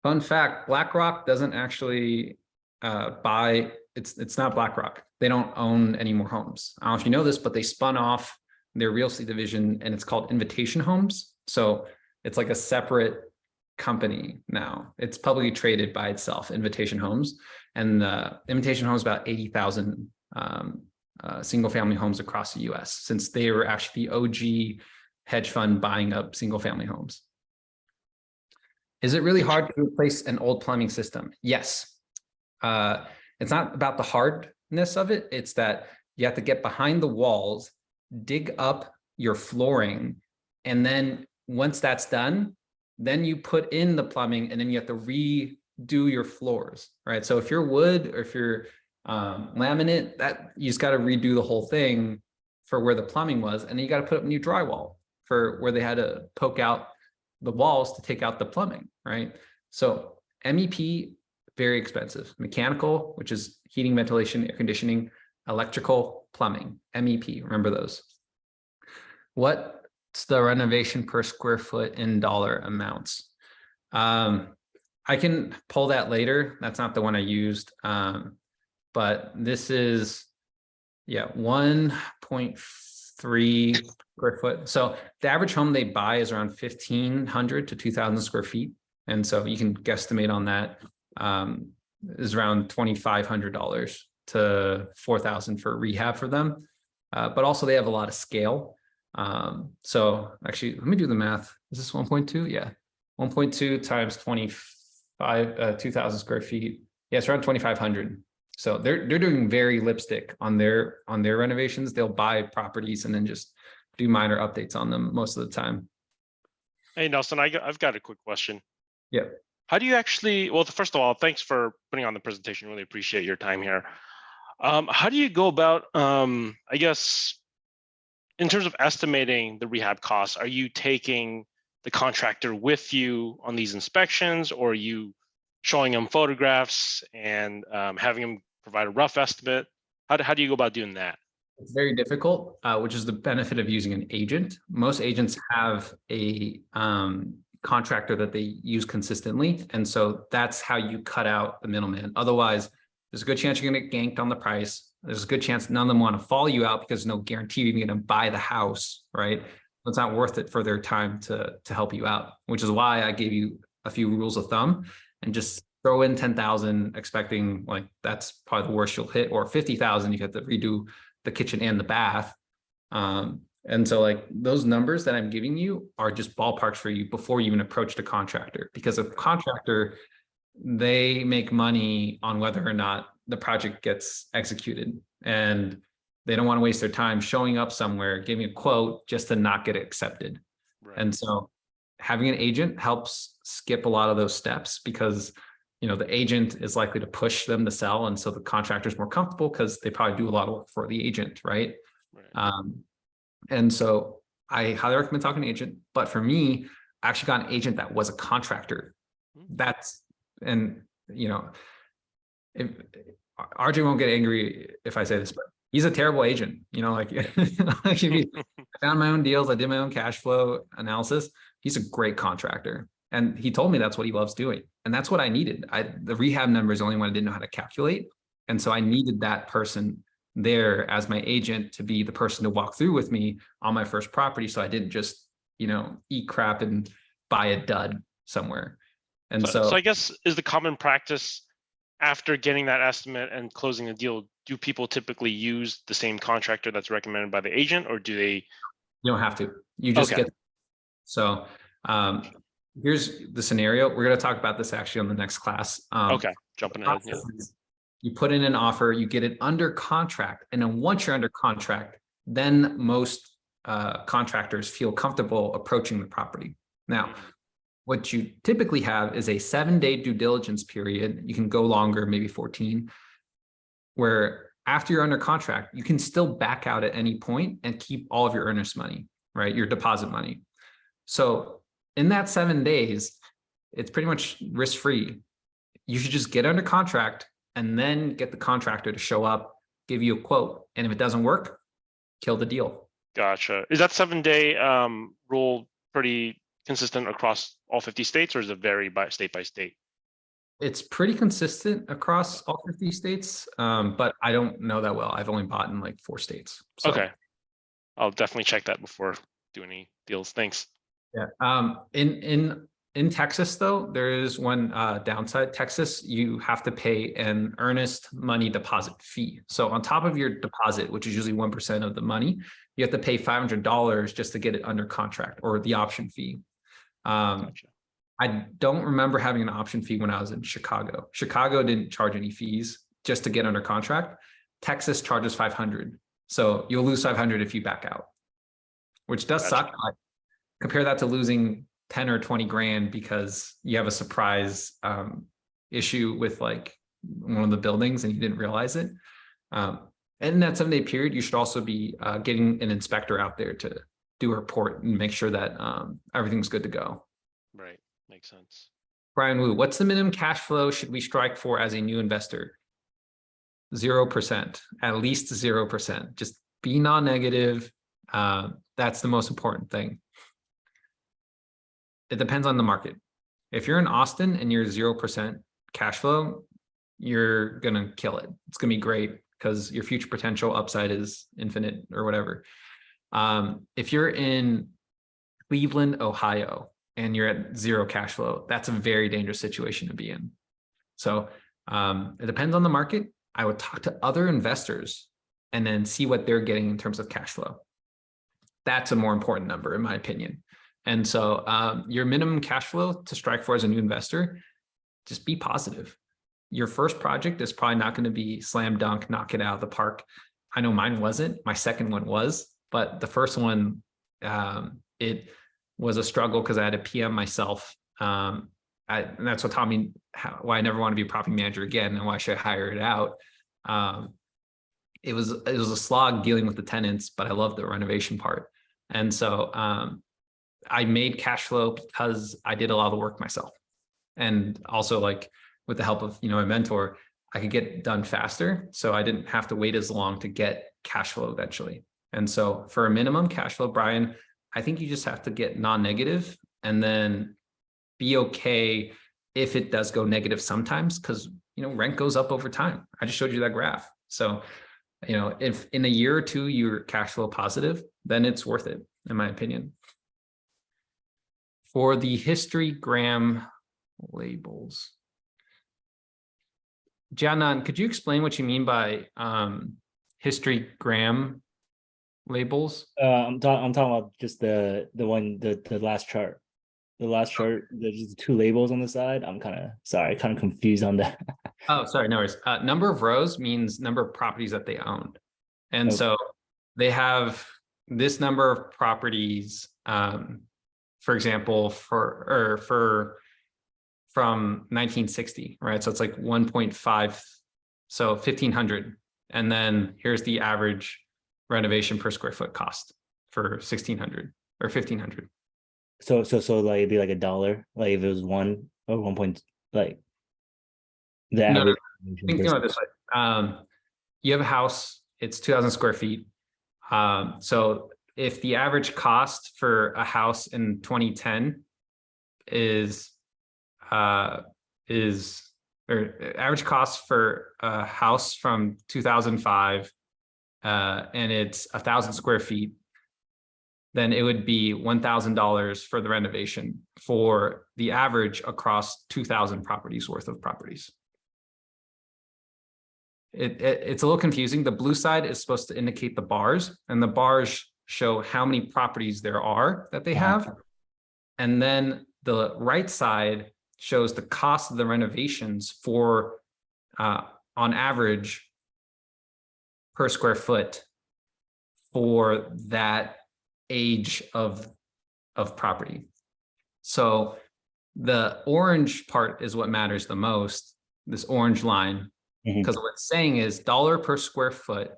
Fun fact, BlackRock doesn't actually buy, it's not BlackRock. They don't own any more homes. I don't know if you know this, but they spun off their real estate division and it's called Invitation Homes. So it's like a separate company now. It's publicly traded by itself, Invitation Homes. And Invitation Homes about 80,000 single family homes across the US, since they were actually the OG hedge fund buying up single family homes. Is it really hard to replace an old plumbing system? Yes. It's not about the hardness of it. It's that you have to get behind the walls, dig up your flooring, and then once that's done, then you put in the plumbing, and then you have to redo your floors, right? So if you're wood or if you're laminate, that you just got to redo the whole thing for where the plumbing was, and then you got to put up new drywall for where they had to poke out the walls to take out the plumbing, right? So MEP, very expensive. Mechanical, which is heating, ventilation, air conditioning, electrical, plumbing, MEP, remember those. What's the renovation per square foot in dollar amounts? I can pull that later. That's not the one I used. But this is, yeah, 1.3 square foot. So the average home they buy is around 1,500 to 2,000 square feet. And so you can guesstimate on that is around $2,500 to $4,000 for rehab for them. But also they have a lot of scale. So actually, let me do the math. Is this 1.2? Yeah. 1.2 times 2,000 square feet. Yeah, it's around 2,500. So they're doing very lipstick on their renovations. They'll buy properties and then just do minor updates on them most of the time. Hey, Nelson, I've got a quick question. Yeah. How do you actually, well, first of all, thanks for putting on the presentation. Really appreciate your time here. How do you go about, I guess, in terms of estimating the rehab costs? Are you taking the contractor with you on these inspections, or are you showing them photographs and having them provide a rough estimate? How do you go about doing that? It's very difficult, which is the benefit of using an agent. Most agents have a contractor that they use consistently. And so that's how you cut out the middleman. Otherwise, there's a good chance you're going to get ganked on the price. There's a good chance none of them want to follow you out because there's no guarantee you're going to buy the house, right? It's not worth it for their time to help you out, which is why I gave you a few rules of thumb and just throw in 10,000 expecting like that's probably the worst you'll hit, or 50,000 you have to redo the kitchen and the bath. And so like those numbers that I'm giving you are just ballparks for you before you even approach the contractor, because a contractor, they make money on whether or not the project gets executed, and they don't want to waste their time showing up somewhere, giving a quote just to not get it accepted. Right. And so having an agent helps skip a lot of those steps, because the agent is likely to push them to sell, and so the contractor is more comfortable because they probably do a lot of work for the agent, right? And so I highly recommend talking to an agent. But for me, I actually got an agent that was a contractor. And if RJ won't get angry if I say this, but he's a terrible agent. Like, I found my own deals, I did my own cash flow analysis. He's a great contractor, and he told me that's what he loves doing, and that's what I needed. The rehab number is the only one I didn't know how to calculate, and so I needed that person there as my agent to be the person to walk through with me on my first property, so I didn't just eat crap and buy a dud somewhere. And so I guess, is the common practice after getting that estimate and closing the deal, do people typically use the same contractor that's recommended by the agent, or do they? You don't have to. You just get. So here's the scenario. We're going to talk about this actually on the next class. Okay, jumping ahead. Yeah. You put in an offer, you get it under contract, and then once you're under contract, then most contractors feel comfortable approaching the property. Now, what you typically have is a 7-day due diligence period. You can go longer, maybe 14, where after you're under contract, you can still back out at any point and keep all of your earnest money, right? Your deposit money. So in that 7 days, it's pretty much risk-free. You should just get under contract and then get the contractor to show up, give you a quote. And if it doesn't work, kill the deal. Gotcha. Is that 7-day rule pretty consistent across all 50 states, or does it vary by state? It's pretty consistent across all 50 states, but I don't know that well. I've only bought in like 4 states. So. Okay. I'll definitely check that before doing any deals. Thanks. Yeah. In Texas, though, there is one downside. Texas, you have to pay an earnest money deposit fee. So on top of your deposit, which is usually 1% of the money, you have to pay $500 just to get it under contract, or the option fee. Gotcha. I don't remember having an option fee when I was in Chicago. Chicago didn't charge any fees just to get under contract. Texas charges $500. So you'll lose $500 if you back out, which does suck. Compare that to losing 10 or 20 grand because you have a surprise issue with like one of the buildings and you didn't realize it. And in that 7-day period, you should also be getting an inspector out there to do a report and make sure that everything's good to go. Right. Makes sense. Brian Wu, what's the minimum cash flow should we strike for as a new investor? 0%, at least 0%. Just be non-negative. That's the most important thing. It depends on the market. If you're in Austin and you're 0% cash flow, you're going to kill it. It's going to be great because your future potential upside is infinite or whatever. If you're in Cleveland, Ohio, and you're at 0 cash flow, that's a very dangerous situation to be in. So it depends on the market. I would talk to other investors and then see what they're getting in terms of cash flow. That's a more important number, in my opinion. And so your minimum cash flow to strike for as a new investor, just be positive. Your first project is probably not going to be slam dunk, knock it out of the park. I know mine wasn't. My second one was, but the first one, it was a struggle because I had to PM myself. And that's what taught me why I never want to be a property manager again and why I should hire it out. It was a slog dealing with the tenants, but I loved the renovation part. And so I made cash flow because I did a lot of the work myself. And also, like, with the help of a mentor, I could get it done faster. So I didn't have to wait as long to get cash flow eventually. And so for a minimum cash flow, Brian, I think you just have to get non-negative and then be okay if it does go negative sometimes, because rent goes up over time. I just showed you that graph. So if in a year or two you're cash flow positive, then it's worth it, in my opinion. For the histogram labels, Jianan, could you explain what you mean by histogram labels. I'm talking about just the last chart. The last chart, there's just two labels on the side. I'm kind of confused on that. Oh, sorry, no worries. Number of rows means number of properties that they own. And Okay. so they have this number of properties, for example, from 1960, right? So it's like 1.5, so 1,500. And then here's the average renovation per square foot cost for 1,600 or 1,500. So like it'd be like $1, like if it was 1 or 1 point, like the No, average. think about it this way. You have a house, it's 2,000 square feet. So if the average cost for a house in 2010 is or average cost for a house from 2005, and it's 1,000 square feet, then it would be $1,000 for the renovation for the average across 2,000 properties worth of properties. It's a little confusing. The blue side is supposed to indicate the bars, and the bars show how many properties there are that they have. And then the right side shows the cost of the renovations for, on average, per square foot for that age of property. So the orange part is what matters the most, this orange line, because what it's saying is dollar per square foot,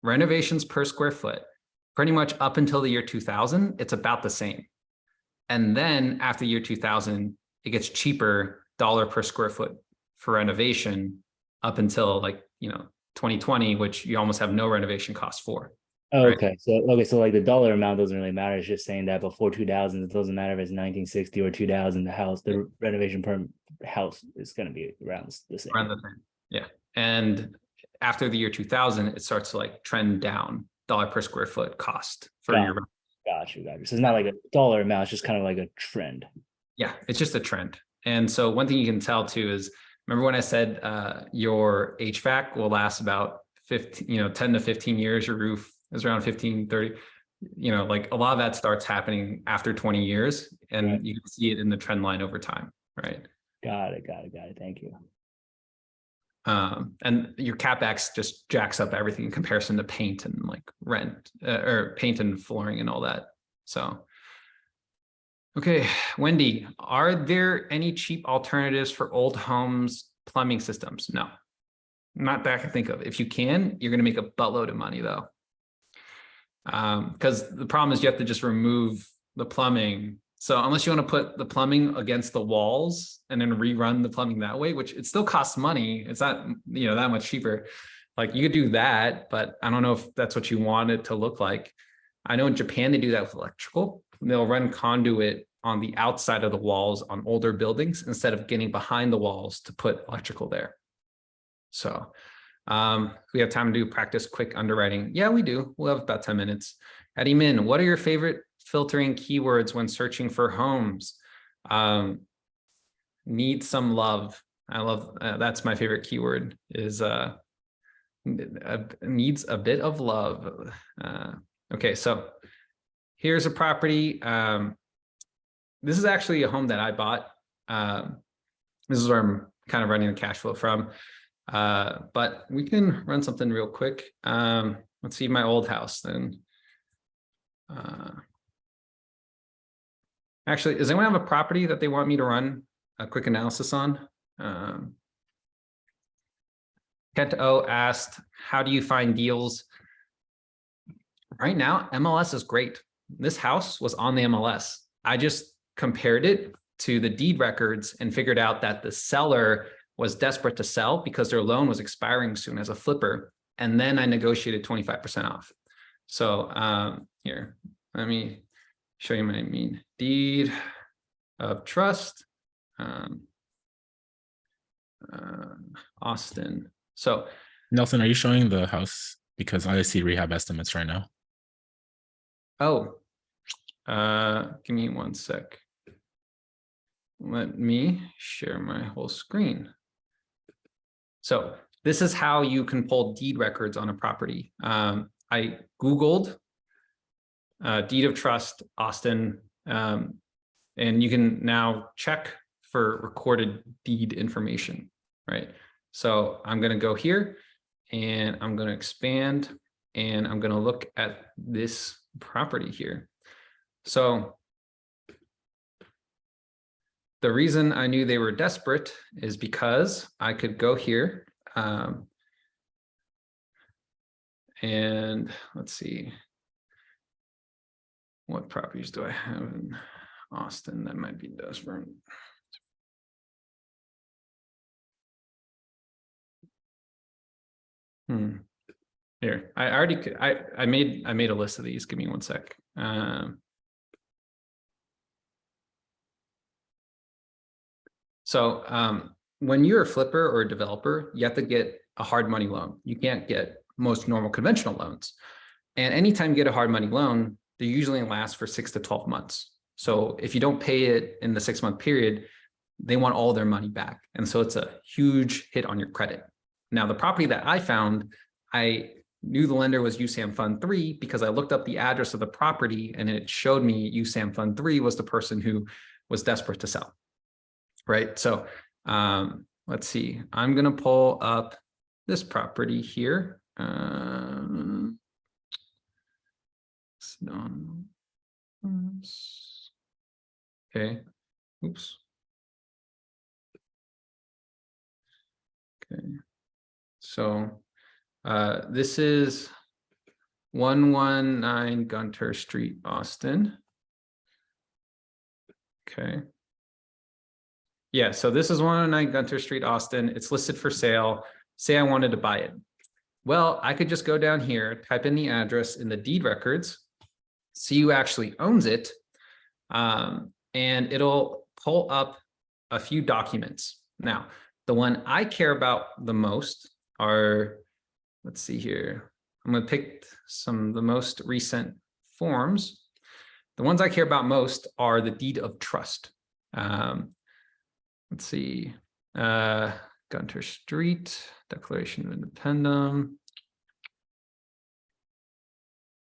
renovations per square foot, pretty much up until the year 2000, it's about the same. And then after year 2000, it gets cheaper, dollar per square foot for renovation up until 2020, which you almost have no renovation costs for. Okay, right? So like the dollar amount doesn't really matter. It's just saying that before 2000, it doesn't matter if it's 1960 or 2000. The renovation per house is going to be around the same. Around the same, yeah. And after the year 2000, it starts to trend down, dollar per square foot cost for your. Gotcha. So it's not like a dollar amount; it's just kind of like a trend. Yeah, it's just a trend. And so one thing you can tell too is, remember when I said your HVAC will last about 10 to 15 years, your roof is around 15, 30, a lot of that starts happening after 20 years, and right. You can see it in the trend line over time, right? Got it. Thank you. And your CapEx just jacks up everything in comparison to paint and rent or paint and flooring and all that. So, okay, Wendy, are there any cheap alternatives for old homes plumbing systems? No, not that I can think of. If you can, you're going to make a buttload of money though. Because the problem is you have to just remove the plumbing. So unless you want to put the plumbing against the walls and then rerun the plumbing that way, which it still costs money, it's not that much cheaper. You could do that, but I don't know if that's what you want it to look like. I know in Japan they do that with electrical. They'll run conduit on the outside of the walls on older buildings instead of getting behind the walls to put electrical there. So we have time to do practice quick underwriting. Yeah, we do. We'll have about 10 minutes. Eddie Min, what are your favorite filtering keywords when searching for homes? Need some love. I love, that's my favorite keyword, is needs a bit of love. Okay, so here's a property. This is actually a home that I bought. This is where I'm kind of running the cash flow from. But we can run something real quick. Let's see my old house then. Actually, does anyone have a property that they want me to run a quick analysis on? Kent O asked, how do you find deals? Right now, MLS is great. This house was on the MLS. I just compared it to the deed records and figured out that the seller was desperate to sell because their loan was expiring soon as a flipper. And then I negotiated 25% off. So here, let me show you what I mean. Deed of trust, Austin. So Nelson, are you showing the house? Because I see rehab estimates right now. Oh, give me one sec. Let me share my whole screen. So this is how you can pull deed records on a property. I Googled deed of trust, Austin, and you can now check for recorded deed information, right? So I'm going to go here and I'm going to expand and I'm going to look at this property here. So the reason I knew they were desperate is because I could go here and let's see, what properties do I have in Austin that might be desperate? Here, I already I made a list of these. Give me one sec. When you're a flipper or a developer, you have to get a hard money loan. You can't get most normal conventional loans. And anytime you get a hard money loan, they usually last for 6 to 12 months. So if you don't pay it in the 6-month period, they want all their money back. And so it's a huge hit on your credit. Now, the property that I found, I knew the lender was USAM Fund 3 because I looked up the address of the property and it showed me USAM Fund 3 was the person who was desperate to sell. Right. So let's see, I'm going to pull up this property here. Okay. Oops. Okay. So this is 119 Gunter Street, Austin. Okay. Yeah, so this is 109 Gunter Street, Austin. It's listed for sale. Say I wanted to buy it. Well, I could just go down here, type in the address in the deed records, see who actually owns it, and it'll pull up a few documents. Now, the one I care about the most are, let's see here. I'm going to pick the most recent forms. The ones I care about most are the deed of trust. Let's see, Gunter Street, Declaration of Independence.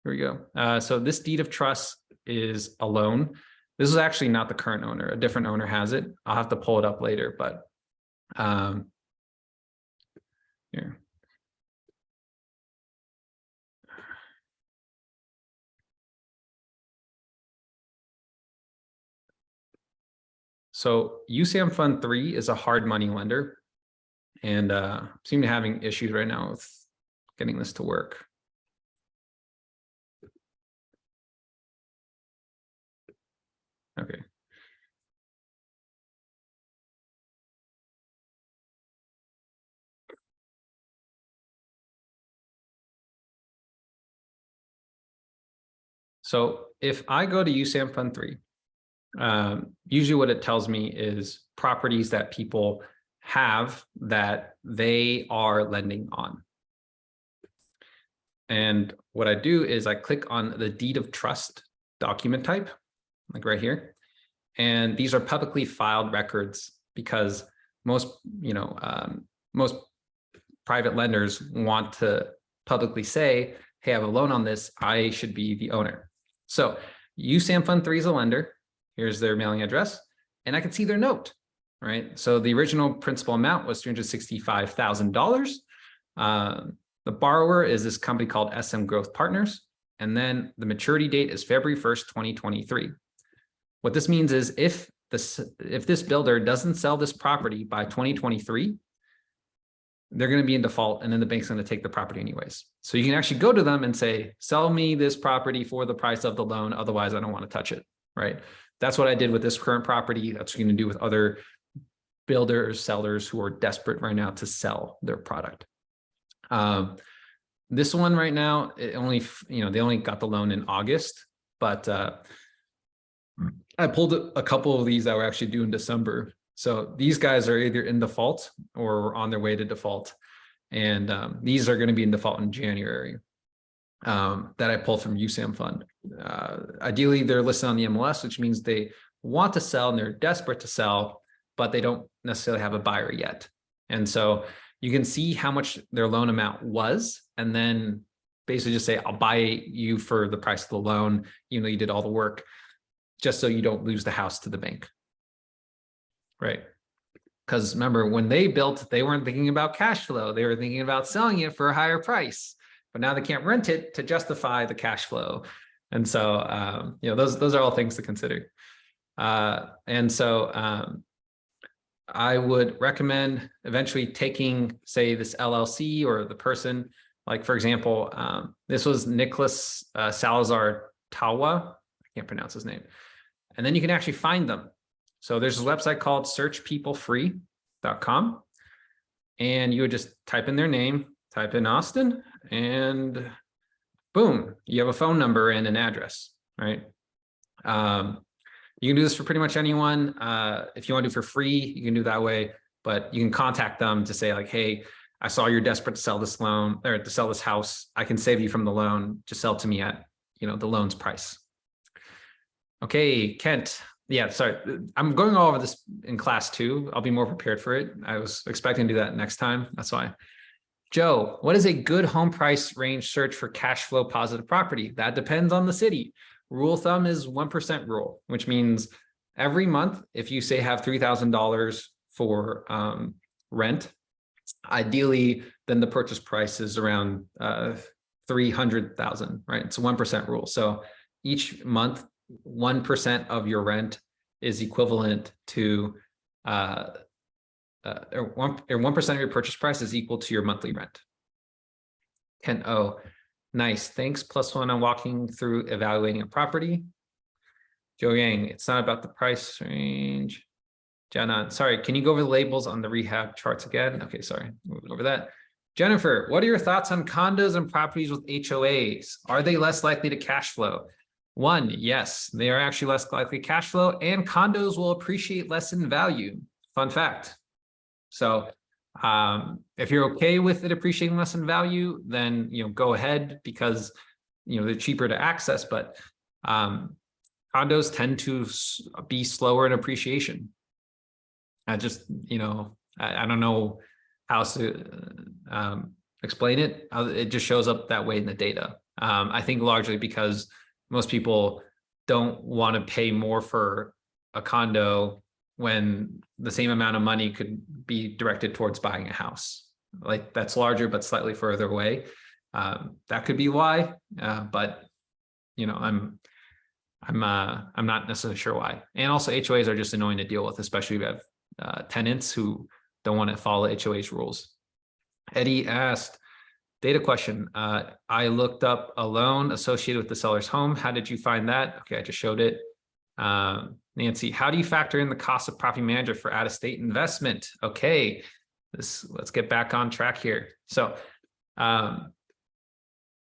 Here we go. So this deed of trust is a loan. This is actually not the current owner. A different owner has it. I'll have to pull it up later, but here. So USAM Fund 3 is a hard money lender and seem to be having issues right now with getting this to work. Okay. So if I go to USAM Fund 3, usually what it tells me is properties that people have that they are lending on. And what I do is I click on the deed of trust document type, like right here. And these are publicly filed records because most private lenders want to publicly say, hey, I have a loan on this, I should be the owner. So USAM Fund 3 is a lender. Here's their mailing address, and I can see their note, right? So the original principal amount was $365,000. The borrower is this company called SM Growth Partners, and then the maturity date is February 1st, 2023. What this means is if this builder doesn't sell this property by 2023, they're going to be in default, and then the bank's going to take the property anyways. So you can actually go to them and say, sell me this property for the price of the loan. Otherwise, I don't want to touch it, right? That's what I did with this current property. That's what you're going to do with other builders, sellers who are desperate right now to sell their product. This one right now, it only, they only got the loan in August, but I pulled a couple of these that were actually due in December. So these guys are either in default or on their way to default. And these are going to be in default in January that I pulled from USAM Fund. Ideally, they're listed on the MLS, which means they want to sell and they're desperate to sell, but they don't necessarily have a buyer yet. And so you can see how much their loan amount was, and then basically just say, I'll buy you for the price of the loan, even though you did all the work, just so you don't lose the house to the bank. Right? Because remember, when they built, they weren't thinking about cash flow. They were thinking about selling it for a higher price, but now they can't rent it to justify the cash flow. And so, those are all things to consider. I would recommend eventually taking, say, this LLC or the person, like, for example, this was Nicholas Salazar Tawa. I can't pronounce his name. And then you can actually find them. So there's a website called searchpeoplefree.com. And you would just type in their name, type in Austin, and boom, you have a phone number and an address, right? You can do this for pretty much anyone. If you want to do it for free, you can do that way, but you can contact them to say like, hey, I saw you're desperate to sell this loan or to sell this house. I can save you from the loan. Just sell to me at, the loan's price. Okay, Kent. Yeah, sorry. I'm going all over this in class 2. I'll be more prepared for it. I was expecting to do that next time. That's why. Joe, what is a good home price range search for cash flow positive property? That depends on the city. Rule of thumb is 1% rule, which means every month, if you say have $3,000 for rent, ideally, then the purchase price is around $300,000, right? It's a 1% rule. So each month, 1% of your rent is equivalent to or 1% of your purchase price is equal to your monthly rent. Ken O, nice, thanks. +1 on walking through evaluating a property. Joe Yang, it's not about the price range. Jenna, sorry, can you go over the labels on the rehab charts again? Okay, sorry, moving over that. Jennifer, what are your thoughts on condos and properties with HOAs? Are they less likely to cash flow? 1, yes, they are actually less likely to cash flow, and condos will appreciate less in value. Fun fact. So if you're okay with it appreciating less in value, then go ahead, because they're cheaper to access, but condos tend to be slower in appreciation. I just I don't know how to explain it. It just shows up that way in the data. I think largely because most people don't want to pay more for a condo when the same amount of money could be directed towards buying a house. Like, that's larger, but slightly further away. That could be why, but I'm not necessarily sure why. And also HOAs are just annoying to deal with, especially if you have tenants who don't want to follow HOA's rules. Eddie asked, data question. I looked up a loan associated with the seller's home. How did you find that? Okay, I just showed it. Nancy, how do you factor in the cost of property manager for out-of-state investment? Okay, let's get back on track here. So I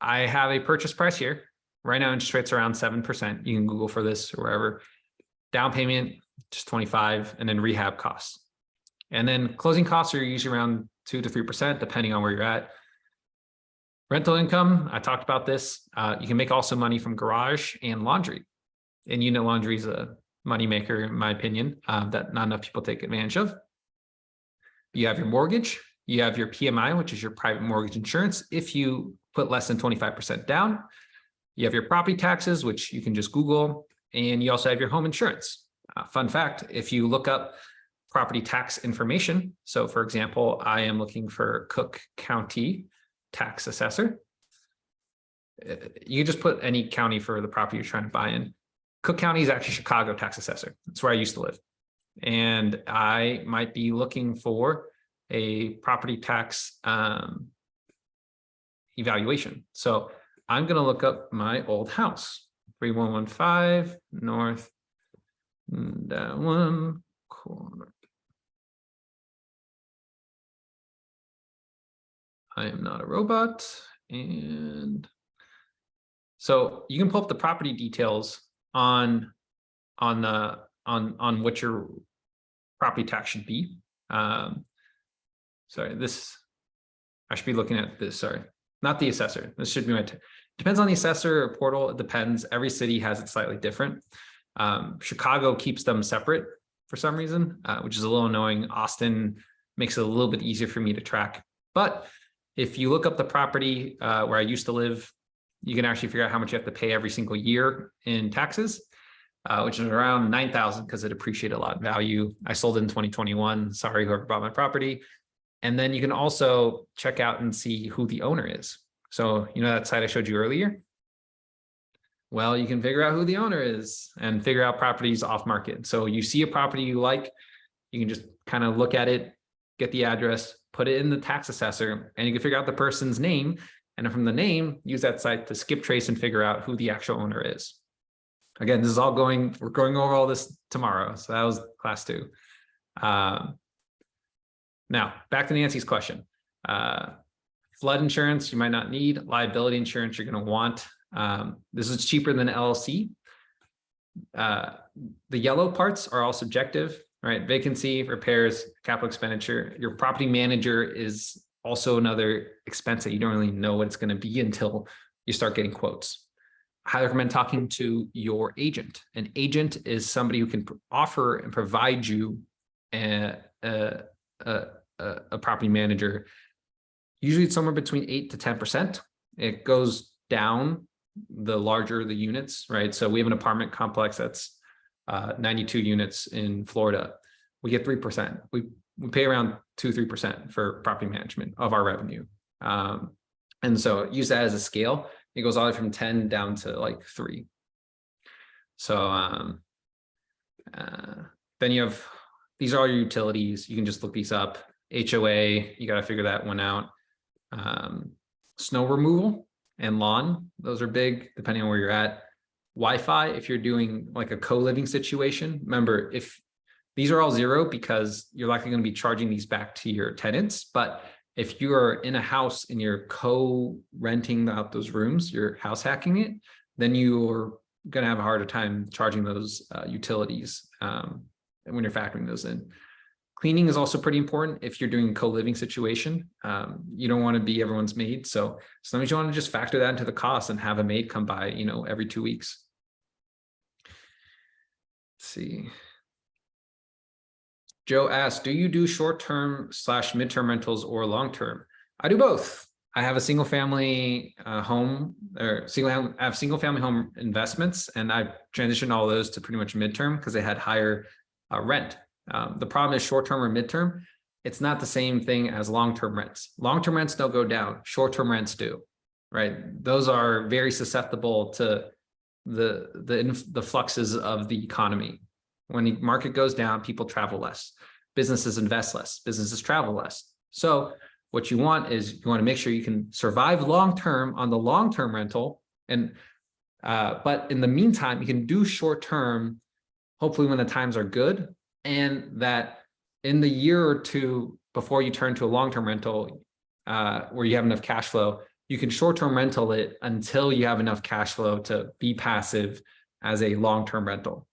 have a purchase price here. Right now, interest rates are around 7%. You can Google for this or wherever. Down payment, just 25, and then rehab costs. And then closing costs are usually around 2 to 3%, depending on where you're at. Rental income, I talked about this. You can make also money from garage and laundry. And unit laundry is a moneymaker, in my opinion, that not enough people take advantage of. You have your mortgage. You have your PMI, which is your private mortgage insurance, if you put less than 25% down. You have your property taxes, which you can just Google. And you also have your home insurance. Fun fact, if you look up property tax information, so for example, I am looking for Cook County tax assessor. You just put any county for the property you're trying to buy in. Cook County is actually Chicago tax assessor. That's where I used to live. And I might be looking for a property tax evaluation. So I'm going to look up my old house, 3115 North, that one corner. I am not a robot. And so you can pull up the property details on what your property tax should be. Sorry, I should be looking at this, sorry, not the assessor. This should be depends on the assessor or portal. It depends. Every city has it slightly different. Chicago keeps them separate for some reason, which is a little annoying. Austin makes it a little bit easier for me to track But if you look up the property where I used to live, you can actually figure out how much you have to pay every single year in taxes, which is around 9,000 because it appreciated a lot in value. I sold it in 2021. Sorry, whoever bought my property. And then you can also check out and see who the owner is. So, you know, that site I showed you earlier? Well, you can figure out who the owner is and figure out properties off market. So you see a property you like, you can just kind of look at it, get the address, put it in the tax assessor, and you can figure out the person's name. And then from the name, use that site to skip trace and figure out who the actual owner is. Again, this is all we're going over all this tomorrow. So that was class 2. Now, back to Nancy's question. Flood insurance, you might not need. Liability insurance, you're going to want. This is cheaper than LLC. The yellow parts are all subjective, right? Vacancy, repairs, capital expenditure. Your property manager is also another expense that you don't really know what it's going to be until you start getting quotes. I highly recommend talking to your agent. An agent is somebody who can offer and provide you a property manager. Usually it's somewhere between 8 to 10%. It goes down the larger the units, right? So we have an apartment complex that's 92 units in Florida. We get 3%. We pay around 2-3% for property management of our revenue. And so use that as a scale. It goes all the way from 10 down to like 3. So then you have, these are all your utilities. You can just look these up. HOA, you got to figure that one out. Snow removal and lawn, those are big depending on where you're at. Wi-Fi, if you're doing like a co-living situation, remember, if these are all 0 because you're likely going to be charging these back to your tenants. But if you are in a house and you're co-renting out those rooms, you're house hacking it, then you're going to have a harder time charging those utilities when you're factoring those in. Cleaning is also pretty important if you're doing a co-living situation. You don't want to be everyone's maid. So sometimes you want to just factor that into the cost and have a maid come by, you know, every 2 weeks. Let's see. Joe asked, do you do short-term / midterm rentals or long-term? I do both. I have a single family home or I have single family home investments, and I've transitioned all those to pretty much midterm because they had higher rent. The problem is short-term or midterm, it's not the same thing as long-term rents. Long-term rents don't go down, short-term rents do, right? Those are very susceptible to the fluxes of the economy. When the market goes down, people travel less, businesses invest less, businesses travel less. So what you want is you want to make sure you can survive long-term on the long-term rental. And but in the meantime, you can do short-term, hopefully when the times are good, and that in the year or 2 before you turn to a long-term rental where you have enough cash flow, you can short-term rental it until you have enough cash flow to be passive as a long-term rental.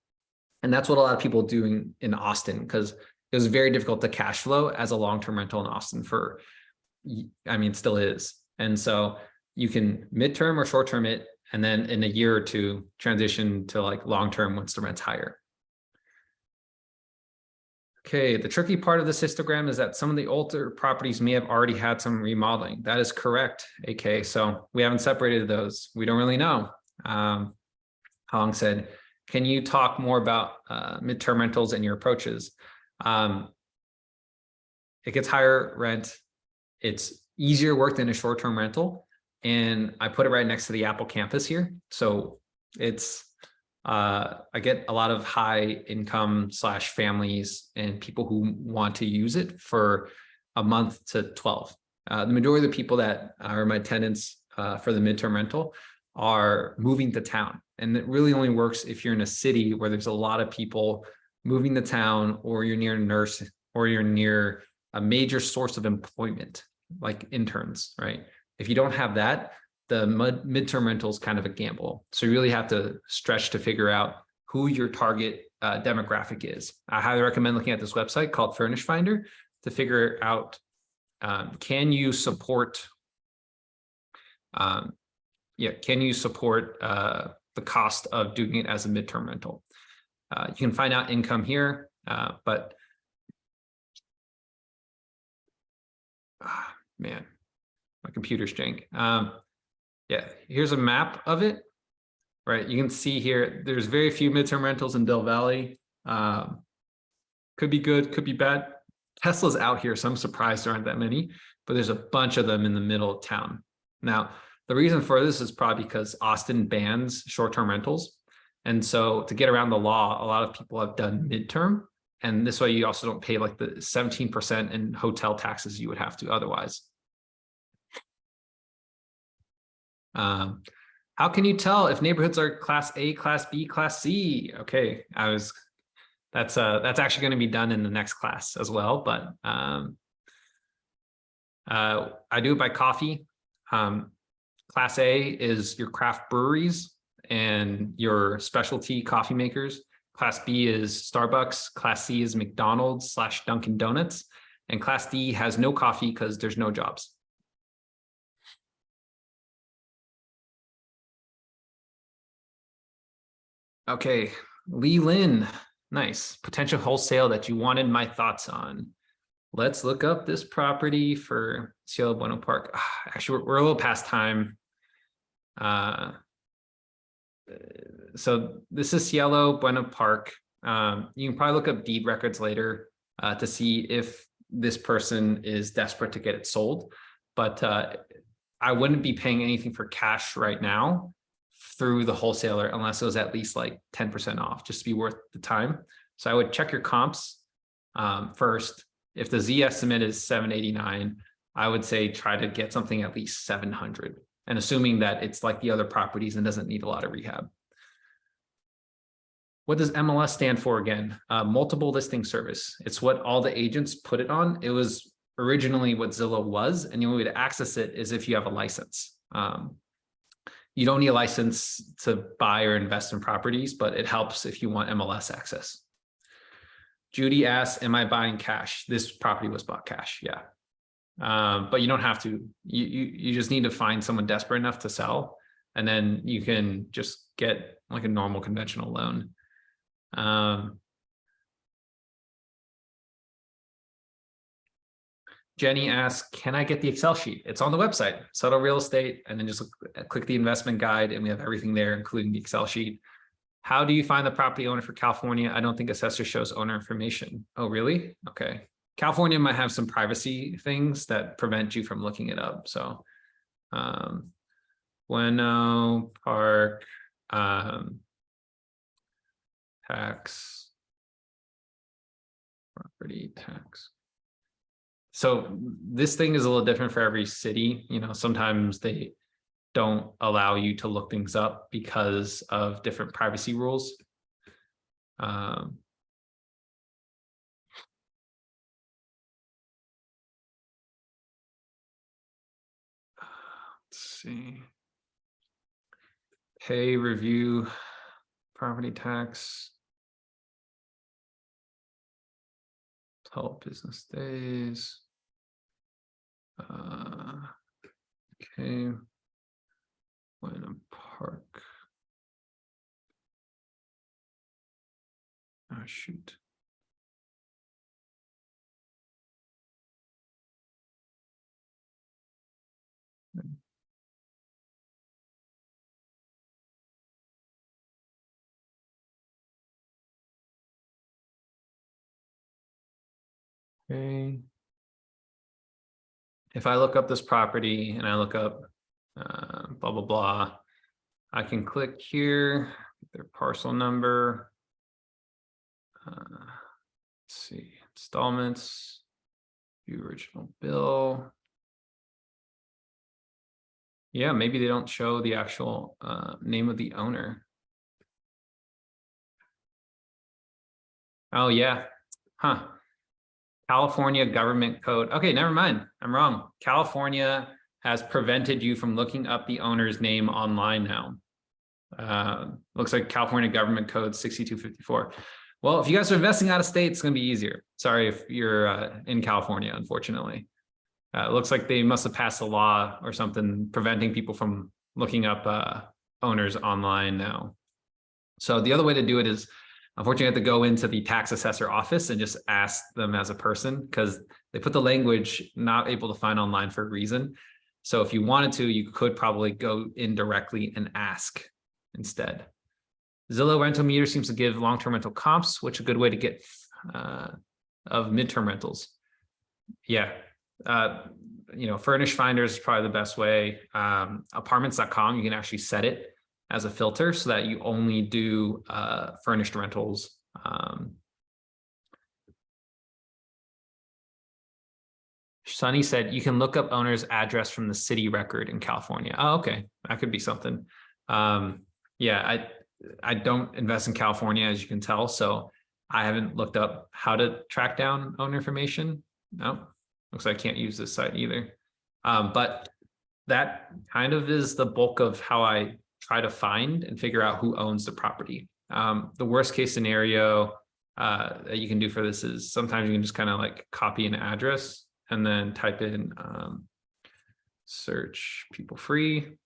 And that's what a lot of people do in Austin, because it was very difficult to cash flow as a long-term rental in Austin for, I mean, it still is. And so you can midterm or short-term it, and then in a year or 2 transition to like long-term once the rent's higher. Okay, the tricky part of this histogram is that some of the older properties may have already had some remodeling. That is correct, AK. So we haven't separated those. We don't really know. Hong said, can you talk more about midterm rentals and your approaches? It gets higher rent. It's easier work than a short-term rental. And I put it right next to the Apple campus here. So it's, I get a lot of high income / families and people who want to use it for a month to 12. The majority of the people that are my tenants for the midterm rental are moving to town. And it really only works if you're in a city where there's a lot of people moving to town, or you're near a nurse, or you're near a major source of employment, like interns, right? If you don't have that, the midterm rental is kind of a gamble. So you really have to stretch to figure out who your target demographic is. I highly recommend looking at this website called Furnish Finder to figure out, can you support the cost of doing it as a midterm rental? You can find out income here, but Man, my computer's jank. Yeah, here's a map of it. Right, you can see here, there's very few midterm rentals in Del Valley. Could be good, could be bad. Tesla's out here, so I'm surprised there aren't that many, but there's a bunch of them in the middle of town. Now, the reason for this is probably because Austin bans short-term rentals. And so to get around the law, a lot of people have done midterm. And this way you also don't pay like the 17% in hotel taxes you would have to otherwise. How can you tell if neighborhoods are class A, class B, class C? Okay, that's actually going to be done in the next class as well, but I do it by coffee. Class A is your craft breweries and your specialty coffee makers. Class B is Starbucks. Class C is McDonald's / Dunkin' Donuts. And Class D has no coffee because there's no jobs. Okay, Lee Lin, nice. Potential wholesale that you wanted my thoughts on. Let's look up this property for Cielo Bueno Park. Actually, we're a little past time. So this is Cielo Bueno Park. You can probably look up deed records later to see if this person is desperate to get it sold. But I wouldn't be paying anything for cash right now through the wholesaler unless it was at least like 10% off, just to be worth the time. So I would check your comps first. If the Z estimate is 789, I would say try to get something at least 700, and assuming that it's like the other properties and doesn't need a lot of rehab. What does MLS stand for again? Multiple listing service. It's what all the agents put it on. It was originally what Zillow was, and the only way to access it is if you have a license. You don't need a license to buy or invest in properties, but it helps if you want MLS access. Judy asks, am I buying cash? This property was bought cash, yeah. But you don't have to. You just need to find someone desperate enough to sell, and then you can just get like a normal conventional loan. Jenny asks, can I get the Excel sheet? It's on the website, Subtle Real Estate, and then just click the investment guide and we have everything there, including the Excel sheet. How do you find the property owner for California? I don't think assessor shows owner information. Oh, really? Okay. California might have some privacy things that prevent you from looking it up. So Bueno Park tax, property tax. So this thing is a little different for every city. You know, sometimes they don't allow you to look things up because of different privacy rules. Let's see. Pay, review, property tax. 12 business days. Okay. Bueno Park. Oh, shoot. Okay. If I look up this property and I look up blah, blah, blah, I can click here, their parcel number. Let's see, installments, view original bill. Yeah, maybe they don't show the actual name of the owner. Oh, yeah. Huh. California government code. Okay, never mind. I'm wrong. California has prevented you from looking up the owner's name online now. Looks like California government code 6254. Well, if you guys are investing out of state, it's going to be easier. Sorry if you're in California, unfortunately. It looks like they must have passed a law or something preventing people from looking up owners online now. So the other way to do it is, unfortunately, you have to go into the tax assessor office and just ask them as a person, because they put the language not able to find online for a reason. So if you wanted to, you could probably go in directly and ask instead. Zillow rental meter seems to give long-term rental comps, which is a good way to get of midterm rentals. Yeah. Furnish Finders is probably the best way. Apartments.com, you can actually set it as a filter so that you only do furnished rentals. Sunny said you can look up owner's address from the city record in California. Oh, okay, that could be something. Yeah, I don't invest in California, as you can tell, so I haven't looked up how to track down owner information. No, looks like I can't use this site either. But that kind of is the bulk of how I try to find and figure out who owns the property. The worst case scenario that you can do for this is sometimes you can just kind of like copy an address and then type in search people free.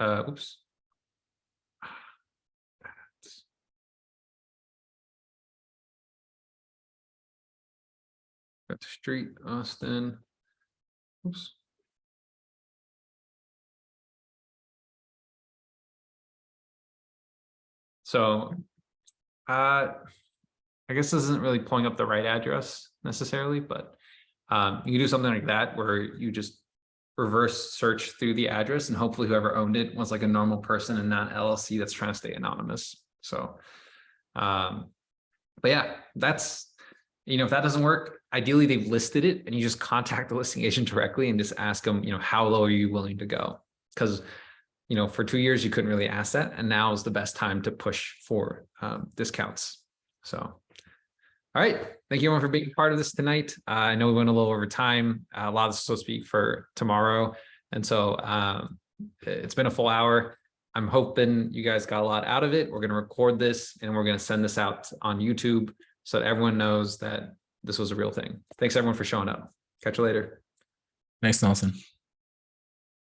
Oops. Got the street, Austin. Oops. So I guess this isn't really pulling up the right address necessarily, but you can do something like that where you just reverse search through the address and hopefully whoever owned it was like a normal person and not LLC that's trying to stay anonymous. So, but yeah, that's, if that doesn't work, ideally they've listed it and you just contact the listing agent directly and just ask them, how low are you willing to go? Because, for 2 years you couldn't really ask that. And now is the best time to push for discounts. So, all right. Thank you everyone for being part of this tonight. I know we went a little over time. A lot of this is supposed to be for tomorrow. And so it's been a full hour. I'm hoping you guys got a lot out of it. We're going to record this and we're going to send this out on YouTube so that everyone knows that this was a real thing. Thanks everyone for showing up. Catch you later. Thanks, Nelson.